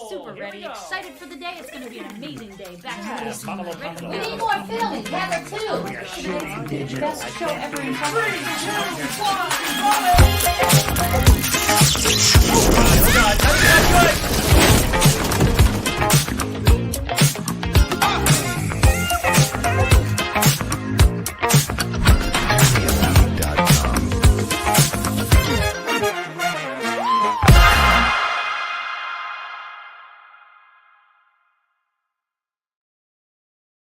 super ready, excited for the day. It's going to be an amazing day. Back to listening. We need more filming. Gather two. Best show ever in television.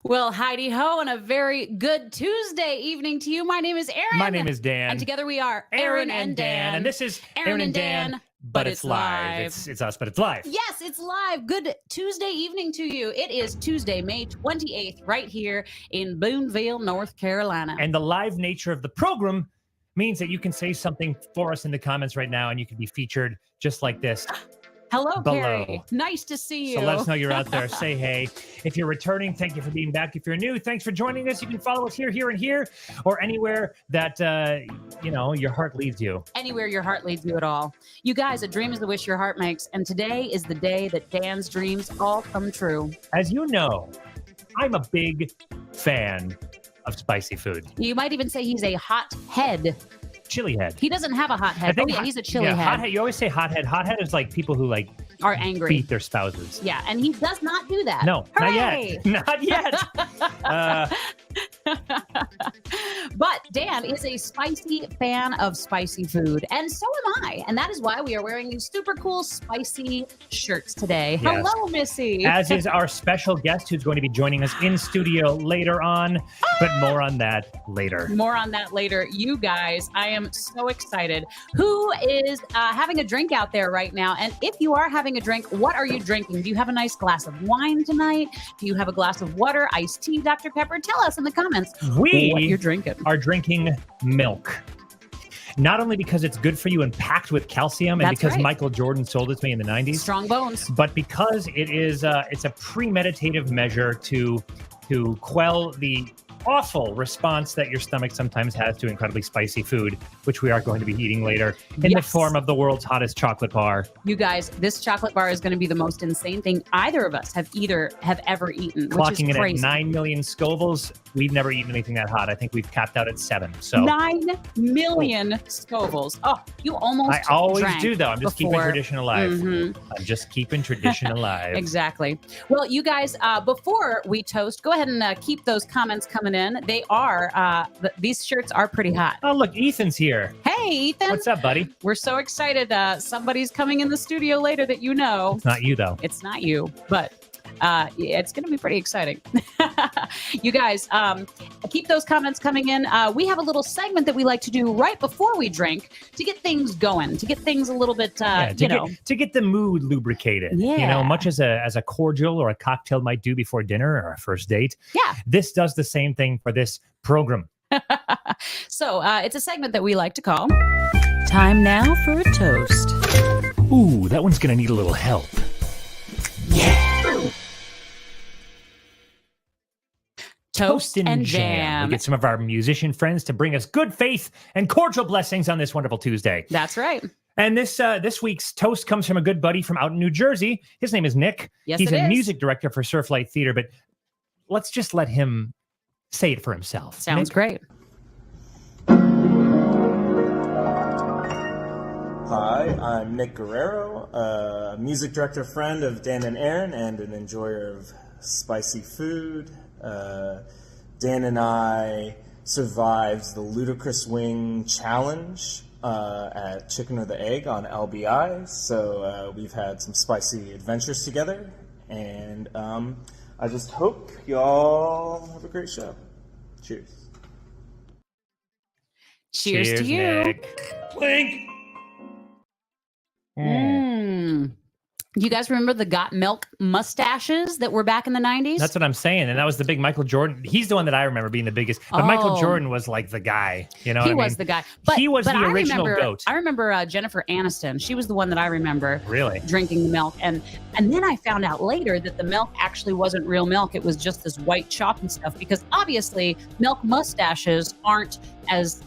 Well, Heidi Ho, and a very good Tuesday evening to you. My name is Erinn. My name is Dan. And together we are Erinn and Dan. And this is Erinn and Dan, but it's live. It's us, but it's live. Yes, it's live. Good Tuesday evening to you. It is Tuesday, May 28th, right here in Boonville, North Carolina. And the live nature of the program means that you can say something for us in the comments right now, and you can be featured just like this. Hello, below. Carrie. Nice to see you. So let us know you're out there. Say hey. If you're returning, thank you for being back. If you're new, thanks for joining us. You can follow us here, and here, or anywhere that, your heart leads you. Anywhere your heart leads you at all. You guys, a dream is the wish your heart makes. And today is the day that Dan's dreams all come true. As you know, I'm a big fan of spicy food. You might even say he's a hot head. Chili head. He doesn't have a hot head. He's a chili head. Hot head. You always say hot head. Hot head is like people who are angry, beat their spouses. Yeah, and he does not do that. No, Hooray! not yet. But Dan is a spicy fan of spicy food, and so am I. And that is why we are wearing these super cool spicy shirts today. Yes. Hello, Missy. As is our special guest who's going to be joining us in studio later on, but more on that later. More on that later. You guys, I am so excited. Who is having a drink out there right now? And if you are having a drink, what are you drinking? Do you have a nice glass of wine tonight? Do you have a glass of water, iced tea, Dr. Pepper? Tell us in the comments what you're drinking. Are drinking milk. Not only because it's good for you and packed with calcium, and because Michael Jordan sold it to me in the 90s. Strong bones. But because it is it's a premeditative measure to quell the awful response that your stomach sometimes has to incredibly spicy food, which we are going to be eating later in the form of the world's hottest chocolate bar. You guys, this chocolate bar is going to be the most insane thing either of us have ever eaten. Clocking which is it crazy. at 9 million Scovilles. We've never eaten anything that hot. I think we've capped out at 7. So 9 million Scovilles. Oh, you almost I always drank do, though. I'm just keeping tradition alive. Mm-hmm. I'm just keeping tradition alive. Exactly. Well, you guys, before we toast, go ahead and keep those comments coming in. They are, these shirts are pretty hot. Oh, look, Ethan's here. Hey, Ethan. What's up, buddy? We're so excited. Somebody's coming in the studio later that you know. It's not you, though. It's not you, but it's going to be pretty exciting. You guys, keep those comments coming in. We have a little segment that we like to do right before we drink to get things going, to get things a little bit, to get the mood lubricated. Yeah. You know, much as a cordial or a cocktail might do before dinner or a first date. Yeah. This does the same thing for this program. So it's a segment that we like to call Time Now for a Toast. Ooh, that one's going to need a little help. Yeah. Toast and jam. We get some of our musician friends to bring us good faith and cordial blessings on this wonderful Tuesday. That's right. And this week's toast comes from a good buddy from out in New Jersey. His name is Nick. Yes, He's a music director for Surflight Theater, but let's just let him say it for himself. Sounds great. Hi, I'm Nick Guerrero, a music director friend of Dan and Erinn and an enjoyer of spicy food. Dan and I survived the Ludicrous Wing Challenge at Chicken or the Egg on LBI, so we've had some spicy adventures together, and I just hope y'all have a great show. Cheers. Cheers to you. Nick. Clink. You guys remember the Got Milk mustaches that were back in the 90s? That's what I'm saying. And that was the big Michael Jordan. He's the one that I remember being the biggest. But Michael Jordan was like the guy. You know what I mean? He was the guy. But, he was the original goat. I remember Jennifer Aniston. She was the one that I remember drinking the milk. And then I found out later that the milk actually wasn't real milk. It was just this white choppy stuff. Because obviously, milk mustaches aren't as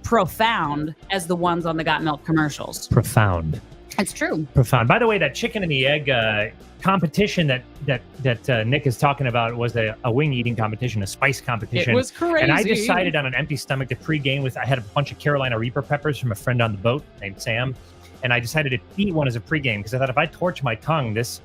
profound as the ones on the Got Milk commercials. Profound. It's true. Profound. By the way, that chicken and the egg competition that Nick is talking about was a wing eating competition, a spice competition. It was crazy. And I decided on an empty stomach to pregame with. I had a bunch of Carolina Reaper peppers from a friend on the boat named Sam, and I decided to eat one as a pregame because I thought if I torch my tongue, this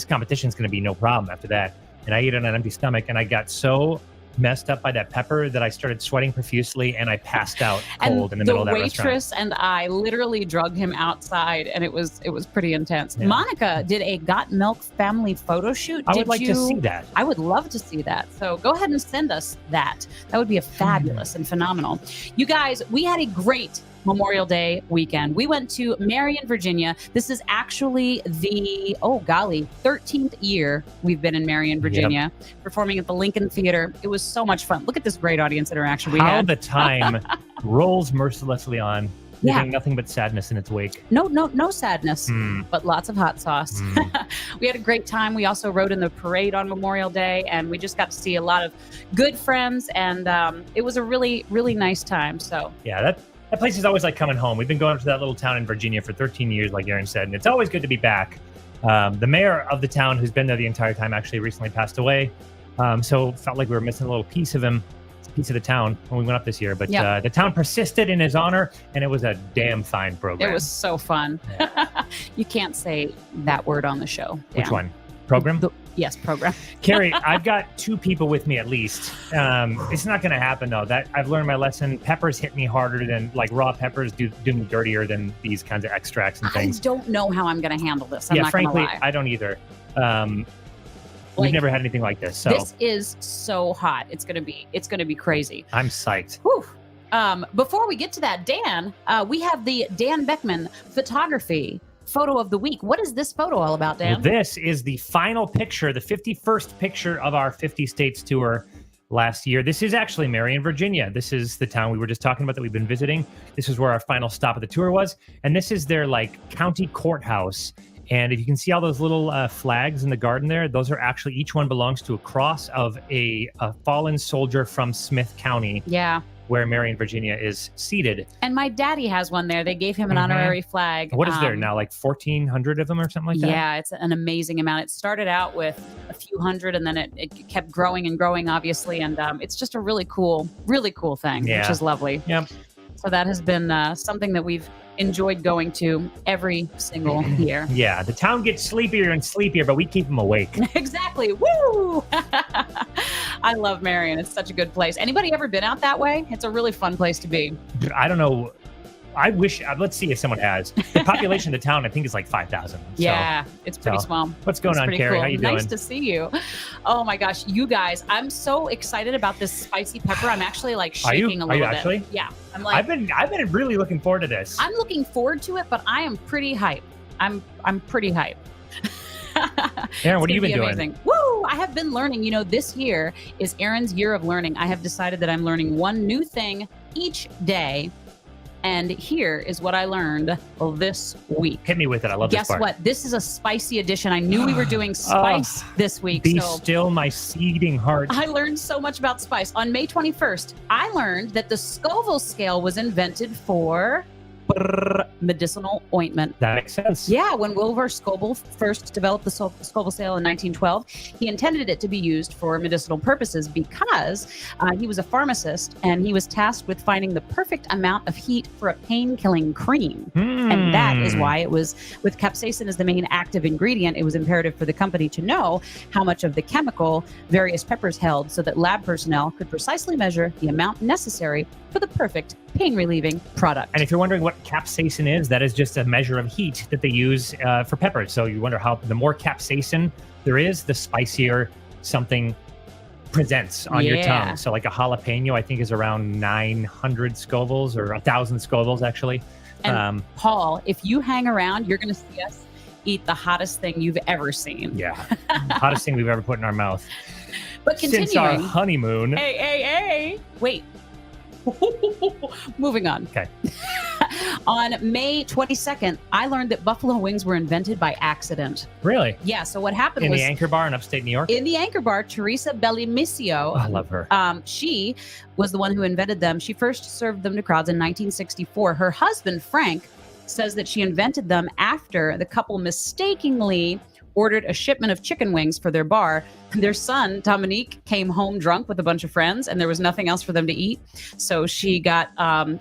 competition is going to be no problem after that. And I ate it on an empty stomach, and I got so messed up by that pepper that I started sweating profusely, and I passed out cold in the middle of that restaurant. The waitress and I literally drugged him outside, and it was pretty intense. Yeah. Monica did a Got Milk family photo shoot. I would like to see that. I would love to see that. So go ahead and send us that. That would be a fabulous and phenomenal. You guys, we had a great Memorial Day weekend. We went to Marion, Virginia. This is actually the, 13th year we've been in Marion, Virginia, performing at the Lincoln Theater. It was so much fun. Look at this great audience interaction we had. How the time rolls mercilessly on, leaving nothing but sadness in its wake. No sadness, but lots of hot sauce. We had a great time. We also rode in the parade on Memorial Day, and we just got to see a lot of good friends, and it was a really, really nice time. So yeah, that place is always like coming home. We've been going to that little town in Virginia for 13 years, like Erinn said, and it's always good to be back. The mayor of the town, who's been there the entire time, actually recently passed away. So felt like we were missing a little piece of the town when we went up this year. But the town persisted in his honor, and it was a damn fine program. It was so fun. Yeah. You can't say that word on the show. Which one? Program? Yes, program. Carrie, I've got 2 people with me at least. It's not going to happen, though. That I've learned my lesson. Peppers hit me harder than, like, raw peppers do me dirtier than these kinds of extracts and things. I don't know how I'm going to handle this. I'm not frankly, gonna lie. I don't either. We've never had anything like this. So this is so hot. It's going to be crazy. I'm psyched. Whew. Before we get to that, Dan, we have the Dan Beckman photography photo of the week. What is this photo all about, Dan? Well, this is the final picture, the 51st picture of our 50 states tour last year. This is actually Marion, Virginia. This is the town we were just talking about that we've been visiting. This is where our final stop of the tour was. And this is their county courthouse. And if you can see all those little flags in the garden there, those are actually, each one belongs to a cross of a fallen soldier from Smith County. Yeah. Where Marion, Virginia is seated. And my daddy has one there. They gave him an honorary flag. What is there now, 1,400 of them or something like that? Yeah, it's an amazing amount. It started out with a few hundred, and then it kept growing and growing, obviously. And it's just a really cool thing, which is lovely. Yep. So that has been something that we've enjoyed going to every single year. Yeah, the town gets sleepier and sleepier, but we keep them awake. Exactly. Woo! I love Marion. It's such a good place. Anybody ever been out that way? It's a really fun place to be. I don't know. I wish, let's see if someone has. The population of the town, I think, is 5,000. Yeah, it's pretty small. What's going on, Carrie? Cool. How you doing? Nice to see you. Oh my gosh, you guys, I'm so excited about this spicy pepper. I'm actually shaking a little bit. Are you actually? Yeah. I've been really looking forward to this. I'm looking forward to it, but I am pretty hyped. I'm pretty hyped. Erinn, what have you been doing? Amazing. Woo! I have been learning. This year is Erin's year of learning. I have decided that I'm learning one new thing each day. And here is what I learned this week. Hit me with it. I love this part. Guess what? This is a spicy edition. I knew we were doing spice this week. Be still my seething heart. I learned so much about spice. On May 21st, I learned that the Scoville scale was invented for medicinal ointment. That makes sense. Yeah, when Wilbur Scoville first developed the Scoville scale in 1912, he intended it to be used for medicinal purposes because he was a pharmacist and he was tasked with finding the perfect amount of heat for a pain-killing cream. And that is why it was, with capsaicin as the main active ingredient, it was imperative for the company to know how much of the chemical various peppers held so that lab personnel could precisely measure the amount necessary for the perfect pain-relieving product. And if you're wondering what capsaicin is, that is just a measure of heat that they use for peppers. So you wonder how the more capsaicin there is, the spicier something presents on your tongue. So like a jalapeno, I think, is around 900 Scovilles or 1,000 Scovilles, actually. And Paul, if you hang around, you're going to see us eat the hottest thing you've ever seen. Yeah, hottest thing we've ever put in our mouth. But continuing. Since our honeymoon. Hey. Wait. Moving on. Okay. On May 22nd, I learned that buffalo wings were invented by accident. Really? Yeah. So what happened was... In the Anchor Bar in upstate New York? In the Anchor Bar, Teresa Bellimissio. I love her. She was the one who invented them. She first served them to crowds in 1964. Her husband, Frank, says that she invented them after the couple mistakenly ordered a shipment of chicken wings for their bar. Their son, Dominique, came home drunk with a bunch of friends, and there was nothing else for them to eat. So she got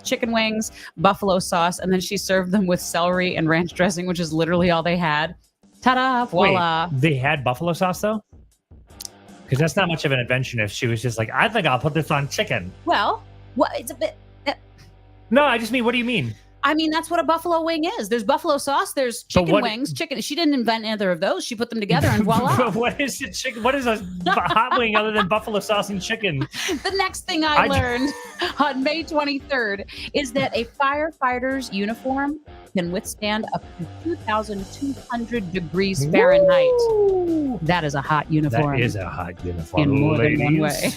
chicken wings, buffalo sauce, and then she served them with celery and ranch dressing, which is literally all they had. Ta-da, voila. Wait, they had buffalo sauce, though? Because that's not much of an invention if she was just like, I think I'll put this on chicken. Well, it's a bit... No, I just mean, what do you mean? I mean, that's what a buffalo wing is. There's buffalo sauce, there's chicken wings, chicken. She didn't invent either of those. She put them together and voila. What is a chicken? What is a hot wing other than buffalo sauce and chicken? The next thing I learned on May 23rd is that a firefighter's uniform can withstand up to 2,200 degrees Fahrenheit. Woo! That is a hot uniform. That is a hot uniform. In more than one way.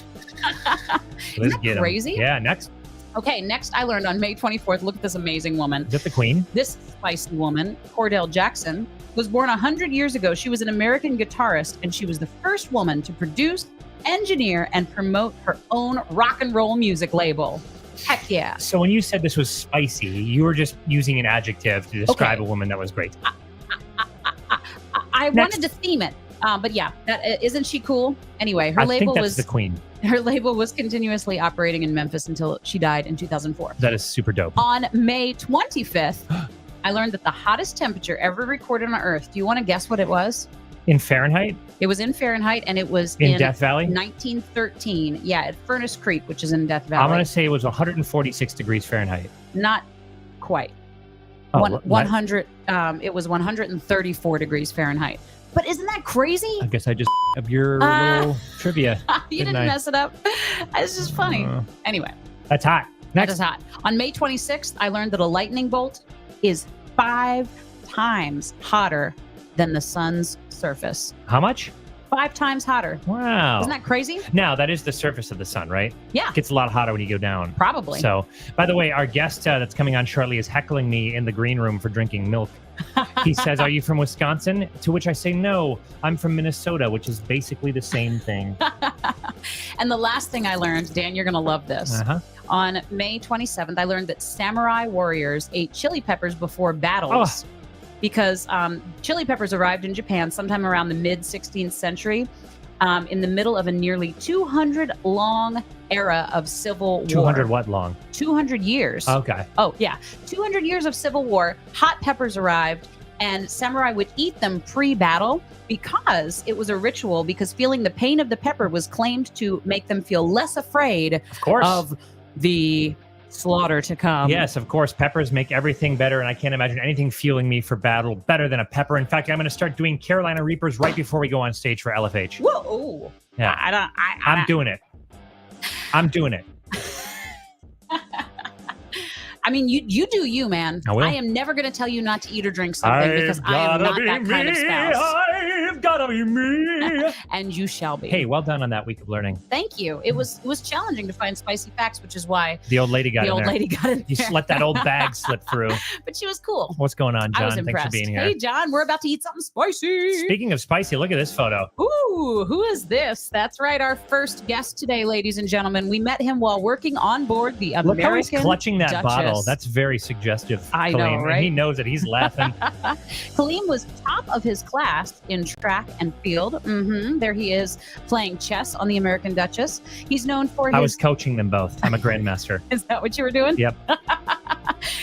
Let's get crazy? Yeah, next. Okay, next I learned on May 24th, look at this amazing woman. Is that the queen? This spicy woman, Cordell Jackson, was born 100 years ago. She was an American guitarist, and she was the first woman to produce, engineer, and promote her own rock and roll music label. Heck yeah. So when you said this was spicy, you were just using an adjective to describe a woman that was great. I wanted to theme it. But yeah, isn't she cool? Anyway, her label was the queen. Her label was continuously operating in Memphis until she died in 2004. That is super dope. On May 25th, I learned that the hottest temperature ever recorded on Earth. Do you want to guess what it was? In Fahrenheit? It was in Fahrenheit, and it was in Death Valley? 1913. Yeah, at Furnace Creek, which is in Death Valley. I'm going to say it was 146 degrees Fahrenheit. Not quite. Oh, 100. It was 134 degrees Fahrenheit. But isn't that crazy? I guess I just up your little trivia. You didn't mess it up. It's just funny. Anyway. That's hot. That is hot. On May 26th, I learned that a lightning bolt is 5 times hotter than the sun's surface. How much? 5 times hotter. Wow. Isn't that crazy? Now, that is the surface of the sun, right? Yeah. It gets a lot hotter when you go down. Probably. So, by the way, our guest that's coming on shortly is heckling me in the green room for drinking milk. He says, "Are you from Wisconsin?" To which I say, "No, I'm from Minnesota," which is basically the same thing. And the last thing I learned, Dan, you're going to love this. On May 27th, I learned that samurai warriors ate chili peppers before battles. Because chili peppers arrived in Japan sometime around the mid-16th century in the middle of a nearly 200-long era of civil war. 200 what long? 200 years. Okay. Oh, yeah. 200 years of civil war. Hot peppers arrived, and samurai would eat them pre-battle because it was a ritual, because feeling the pain of the pepper was claimed to make them feel less afraid of the slaughter to come. Yes, of course. Peppers make everything better, and I can't imagine anything fueling me for battle better than a pepper. In fact, I'm going to start doing Carolina Reapers right before we go on stage for LFH. Whoa! Yeah, I'm doing it. I'm doing it. I mean, you do you, man. I will. I am never going to tell you not to eat or drink something because I am not that kind of spouse. I've gotta be me. And you shall be. Hey, well done on that week of learning. Thank you. It was challenging to find spicy facts, which is why the old lady got in there. You just let that old bag slip through. But she was cool. What's going on, John? I was impressed. Thanks for being here. Hey, John, we're about to eat something spicy. Speaking of spicy, look at this photo. Ooh, who is this? That's right, our first guest today, ladies and gentlemen. We met him while working on board the American Look how he's clutching that Duchess. bottle. That's very suggestive. I Kalim. know, right? And he knows it. He's laughing. Kalim was top of his class in track and field. There he is playing chess on the American Duchess. He's known for his... I was coaching them both. I'm a grandmaster. Is that what you were doing? Yep.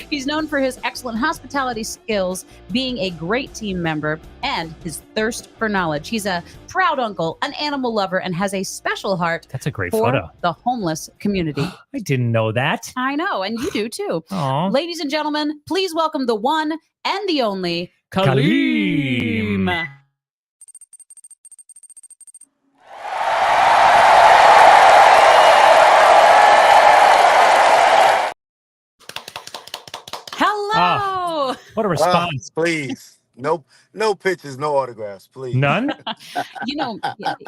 He's known for his excellent hospitality skills, being a great team member, and his thirst for knowledge. He's a proud uncle, an animal lover, and has a special heart. That's a great for photo. The homeless community. I didn't know that. I know, and you do too. Aww. Ladies and gentlemen, please welcome the one and the only Kalim. Hello. What a response. Please. No pictures, no autographs, please. None? You know,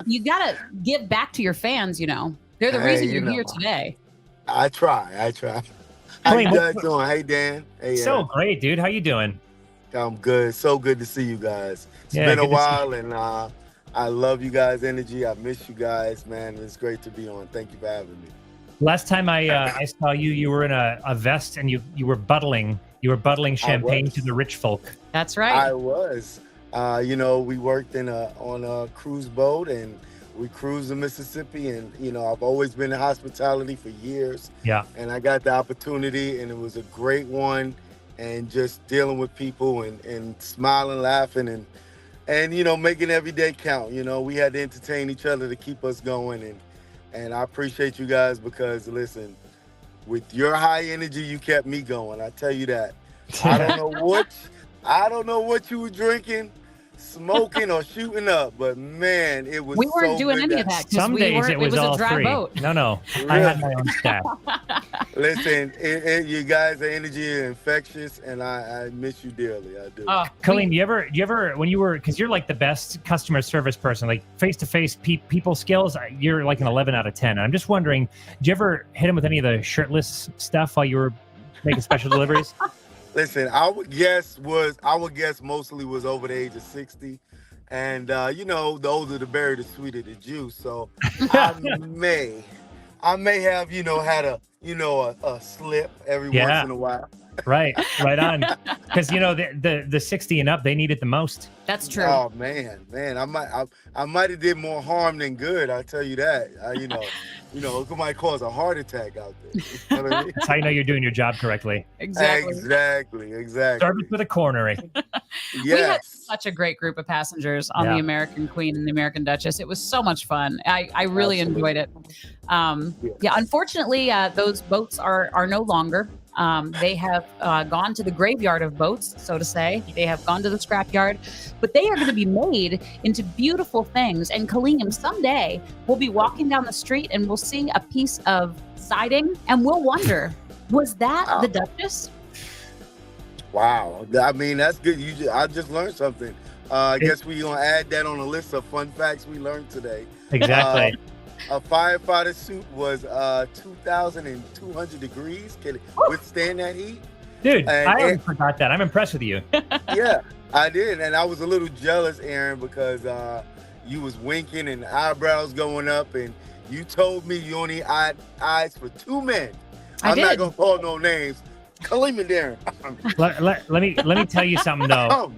you got to give back to your fans, you know. They're the reason you're here today. I try. How you guys doing? Hey, Dan. Hey, so great, dude. How you doing? I'm good. So good to see you guys. It's Yeah, been a good to while, and I love you guys' energy. I miss you guys, man. It's great to be on. Thank you for having me. Last time I saw you, you were in a vest and you were buttling. You were bottling champagne to the rich folk. That's right. I was. We worked on a cruise boat, and we cruised the Mississippi, and I've always been in hospitality for years. Yeah. And I got the opportunity, and it was a great one, and just dealing with people and smiling, laughing, and making every day count. We had to entertain each other to keep us going, and I appreciate you guys because listen, with your high energy, you kept me going. I tell you that. I don't know what you were drinking, smoking, or shooting up, but man, it was. We weren't doing good any of that. Some days it was all a dry free. boat. No, I had my own staff. Listen, you guys' energy is infectious, and I miss you dearly. I do. Kalim, you ever when you were, because you're like the best customer service person, like face-to-face people skills, you're like an 11 out of 10. And I'm just wondering, did you ever hit him with any of the shirtless stuff while you were making special deliveries? Listen, I would guess mostly was over the age of 60. And the older the berry, the sweeter the juice. So I may have, had a slip every once in a while. Right on. Because the 60 and up, they need it the most. That's true. Oh man, I might have did more harm than good. I tell you that. It might cause a heart attack out there. You know what I mean? That's how you know you're doing your job correctly. Exactly. Service with a coronary. Yes. We had such a great group of passengers on the American Queen and the American Duchess. It was so much fun. I really enjoyed it. Unfortunately, those boats are no longer. They have gone to the graveyard of boats, so to say. They have gone to the scrapyard, but they are going to be made into beautiful things. And Kalim, someday we'll be walking down the street and we'll see a piece of siding and we'll wonder, was that the Duchess? Wow. I mean, that's good. I just learned something. I guess we're going to add that on the list of fun facts we learned today. Exactly. A firefighter suit was 2,200 degrees. Can it withstand that heat? Dude, I already forgot that. I'm impressed with you. Yeah, I did. And I was a little jealous, Erinn, because you was winking and eyebrows going up, and you told me you only had eyes for two men. I'm not going to call no names. Kalim and Erinn. let me tell you something, though.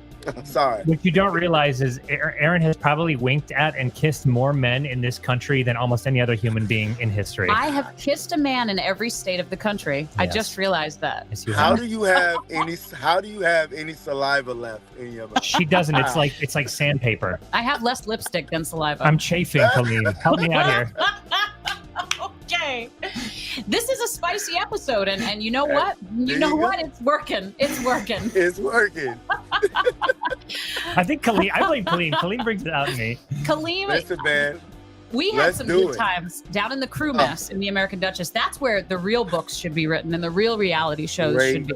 Sorry. What you don't realize is Erinn has probably winked at and kissed more men in this country than almost any other human being in history. I have kissed a man in every state of the country. Yes. I just realized that. Yes, how do you have any saliva left in your mouth? She doesn't. It's like sandpaper. I have less lipstick than saliva. I'm chafing, Kalim. Help me out here. Okay. This is a spicy episode, and you know what? What? It's working. It's working. It's working. I blame Kalim. Kalim brings it out in me. Kalim, listen, man. We had some good times down in the crew mess in the American Duchess. That's where the real books should be written and the real reality shows should be.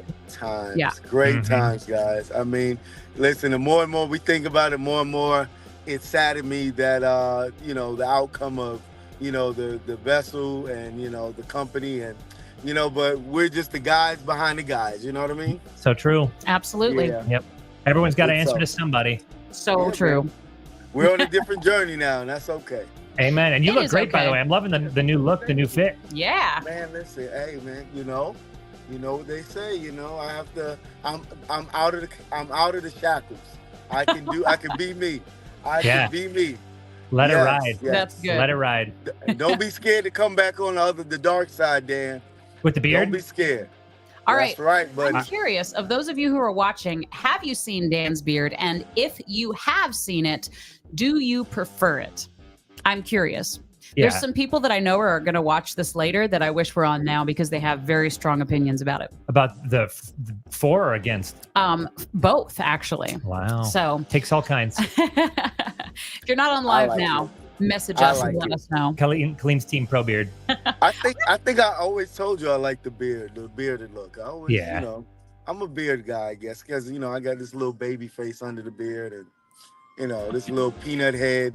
Great times, guys. I mean, listen, the more and more we think about it, more and more it saddened me that the outcome of the vessel and the company and but we're just the guys behind the guys, you know what I mean? So true. Absolutely. Yeah. Yep. Everyone's got to answer to somebody. So true. Man. We're on a different journey now, and that's okay. Amen. And you look great, by the way. I'm loving the new look, the new fit. Yeah. Man, listen, hey man, you know what they say, I have to I'm out of the shackles. I can be me. I can be me. Let it ride. Yes. That's good. Let it ride. Don't be scared to come back on the dark side, Dan. With the beard? Don't be scared. All That's right, buddy. I'm curious, of those of you who are watching, have you seen Dan's beard? And if you have seen it, do you prefer it? I'm curious. Yeah. There's some people that I know are going to watch this later that I wish were on now because they have very strong opinions about it. About the for or against? Both, actually. Wow. So takes all kinds. If you're not on live now, message us and let us know. Kalim's team pro beard. I think I always told you I like the bearded look. I always, I'm a beard guy, I guess, because I got this little baby face under the beard and this little peanut head.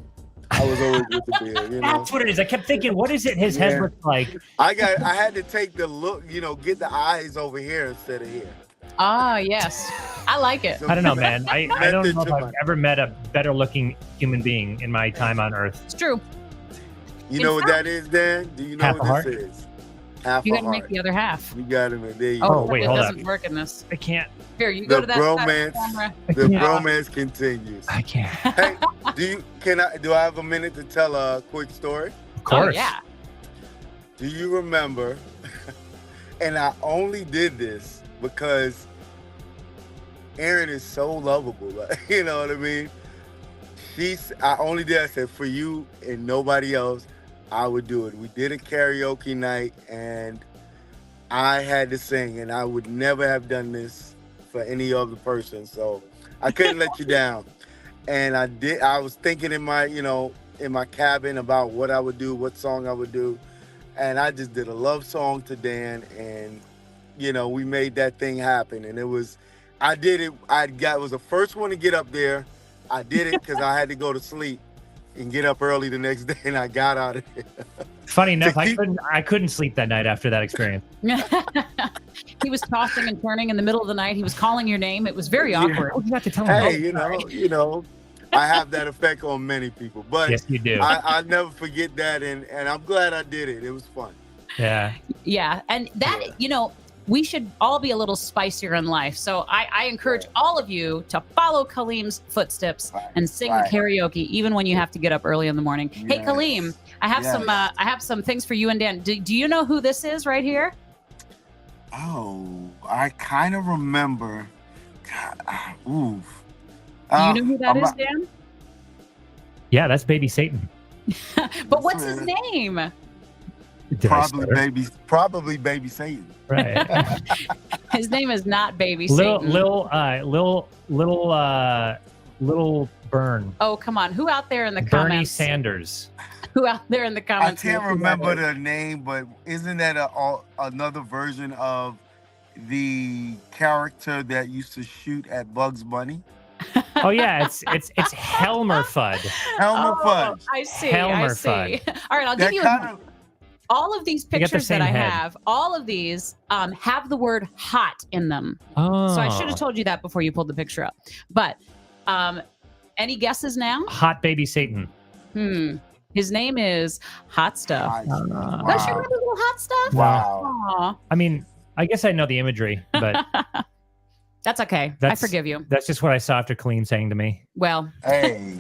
I was always with the beard, That's what it is. I kept thinking, what is it his head looks like? I had to take the look, get the eyes over here instead of here. Ah, yes. I like it. I don't know, man. I don't know if I've ever met a better looking human being in my time on Earth. It's true. You know what that is, Dan? Do you know what this is? half You a got to make heart. the other half. You got to make. There you Oh, go. wait, it hold doesn't up. work in this. I can't. Here, you go The to that side of bromance, camera. the Yeah. bromance continues. I can't. Hey, do I have a minute to tell a quick story? Of course. Oh, yeah. Do you remember? And I only did this because Erinn is so lovable. Like, you know what I mean? I only did. I said, for you and nobody else, I would do it. We did a karaoke night, and I had to sing, and I would never have done this for any other person. So I couldn't let you down. And I did. I was thinking in my cabin about what I would do, what song I would do. And I just did a love song to Dan, and, we made that thing happen. And I did it. Was the first one to get up there. I did it because I had to go to sleep and get up early the next day, and I got out of there. Funny enough, I couldn't sleep that night after that experience. He was tossing and turning in the middle of the night. He was calling your name. It was very awkward. Oh, you have to tell him. Hey, I have that effect on many people, but Yes, you do. I never forget that, and I'm glad I did it. It was fun. Yeah. Yeah. And that, we should all be a little spicier in life. So I encourage all of you to follow Kalim's footsteps and sing karaoke, even when you have to get up early in the morning. Yes. Hey, Kalim, I have some things for you and Dan. Do you know who this is right here? Oh, I kind of remember. Oof. Do you know who that is, Dan? Yeah, that's Baby Satan. But what's his name? Did I stutter? Probably Baby Satan. Right. His name is not Baby Little Burn. Oh, come on. Who out there in the Bernie comments? Sanders. Who out there in the I comments? can't knows who remember that is? the name, but isn't that another version of the character that used to shoot at Bugs Bunny? Oh yeah, it's Helmer Fudd. Helmer Fudd. I see. Helmer I see. Fudd. All right, I'll give you all of these They got the pictures that I same head. have. All of these have the word "hot" in them. Oh. So I should have told you that before you pulled the picture up. But any guesses now? Hot Baby Satan. His name is Hot Stuff. Don't you remember little Hot Stuff? Wow. Aw. I mean, I guess I know the imagery, but That's okay. I forgive you. That's just what I saw after Kalim saying to me. Well, Hey,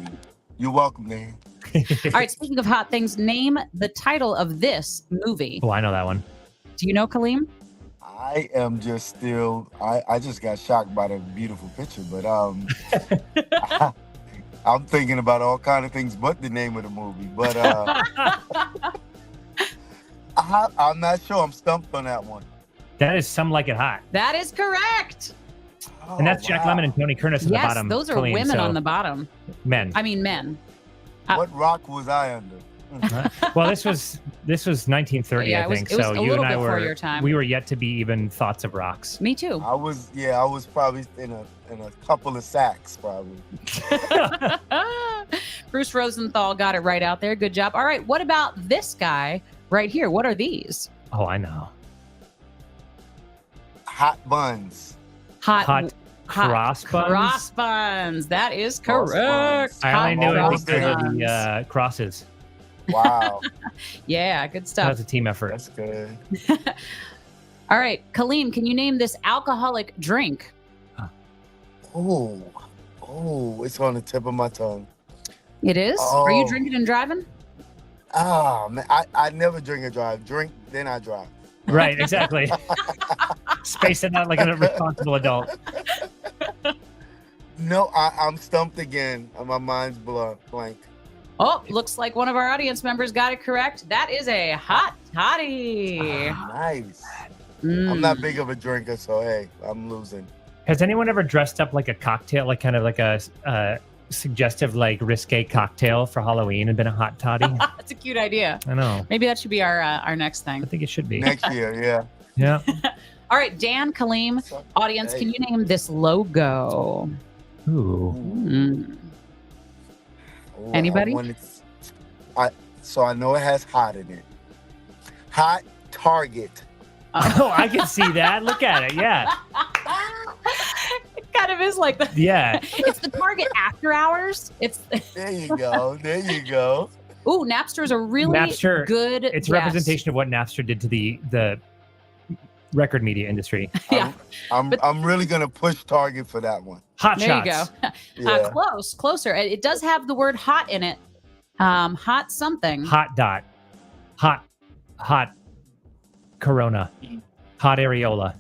you're welcome, man. all right. Speaking of hot things, name the title of this movie. Oh, I know that one. Do you know, Kalim? I am just still. I just got shocked by the beautiful picture, but I'm thinking about all kind of things but the name of the movie. But I'm not sure. I'm stumped on that one. That is Some Like It Hot. That is correct. Oh, And that's Jack wow. Lemmon and Tony Curtis at the Yes, bottom. those are Kalim, women so on the bottom. men. I mean, men. What rock was I under? Well, this was 1930, Yeah, I it was- think. it was So a you little and I before your time. we were yet to be even thoughts of rocks. Me too. I was probably in a couple of sacks, probably. Bruce Rosenthal got it right out there. Good job. All right. What about this guy right here? What are these? Oh, I know. Hot buns. Hot cross buns. Cross buns. That is Cross correct. buns. I only knew it Cross because of buns. the crosses. Wow, Yeah, good That stuff. was a team effort. that's good. All right. Kalim, can you name this alcoholic drink? Oh, it's on the tip of my tongue. It is? Are you Oh. drinking and driving? Ah, man, I never drink and drive. Drink, then I drive. Right, exactly. Spacing out like a responsible adult. No, I'm stumped again. My mind's blank. Oh, looks like one of our audience members got it correct. That is a hot toddy. Nice. Mm. I'm not big of a drinker, so hey, I'm losing. Has anyone ever dressed up like a cocktail, like kind of like a suggestive, like risque cocktail for Halloween and been a hot toddy? That's a cute idea. I know. Maybe that should be our next thing. I think it should be. Next year, yeah. Yeah. All right, Dan, Kalim, audience, can you name this logo? Ooh. Mm. Oh, Anybody? So I know it has hot in it. Hot Target. Oh, I can see that. Look at it. Yeah. It kind of is like the. Yeah. It's the Target after hours. It's There you go. There you go. Ooh, Napster is a really good It's a guess. representation of what Napster did to the record media industry. Yeah. I'm really gonna push Target for that one. Hot There shots. you go. Yeah. Closer. It does have the word hot in it. Hot something. Hot dot. Hot Corona. Hot areola.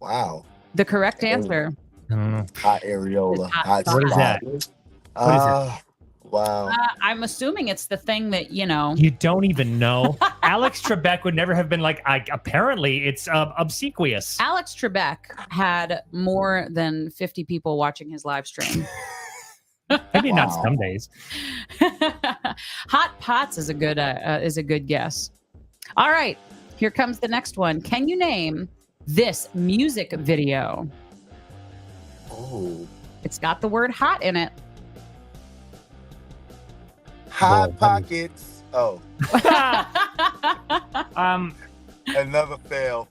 Wow. The correct answer. I don't know. Hot areola. It's hot Hot spot. What is that? spot. What is it? Wow. I'm assuming it's the thing that, you know. You don't even know. Alex Trebek would never have been like, apparently it's obsequious. Alex Trebek had more than 50 people watching his live stream. Maybe not Wow. some days. Hot pots is a good guess. All right, here comes the next one. Can you name this music video? Oh. It's got the word hot in it. Hot Whoa. Pockets. Oh, Um, another fail.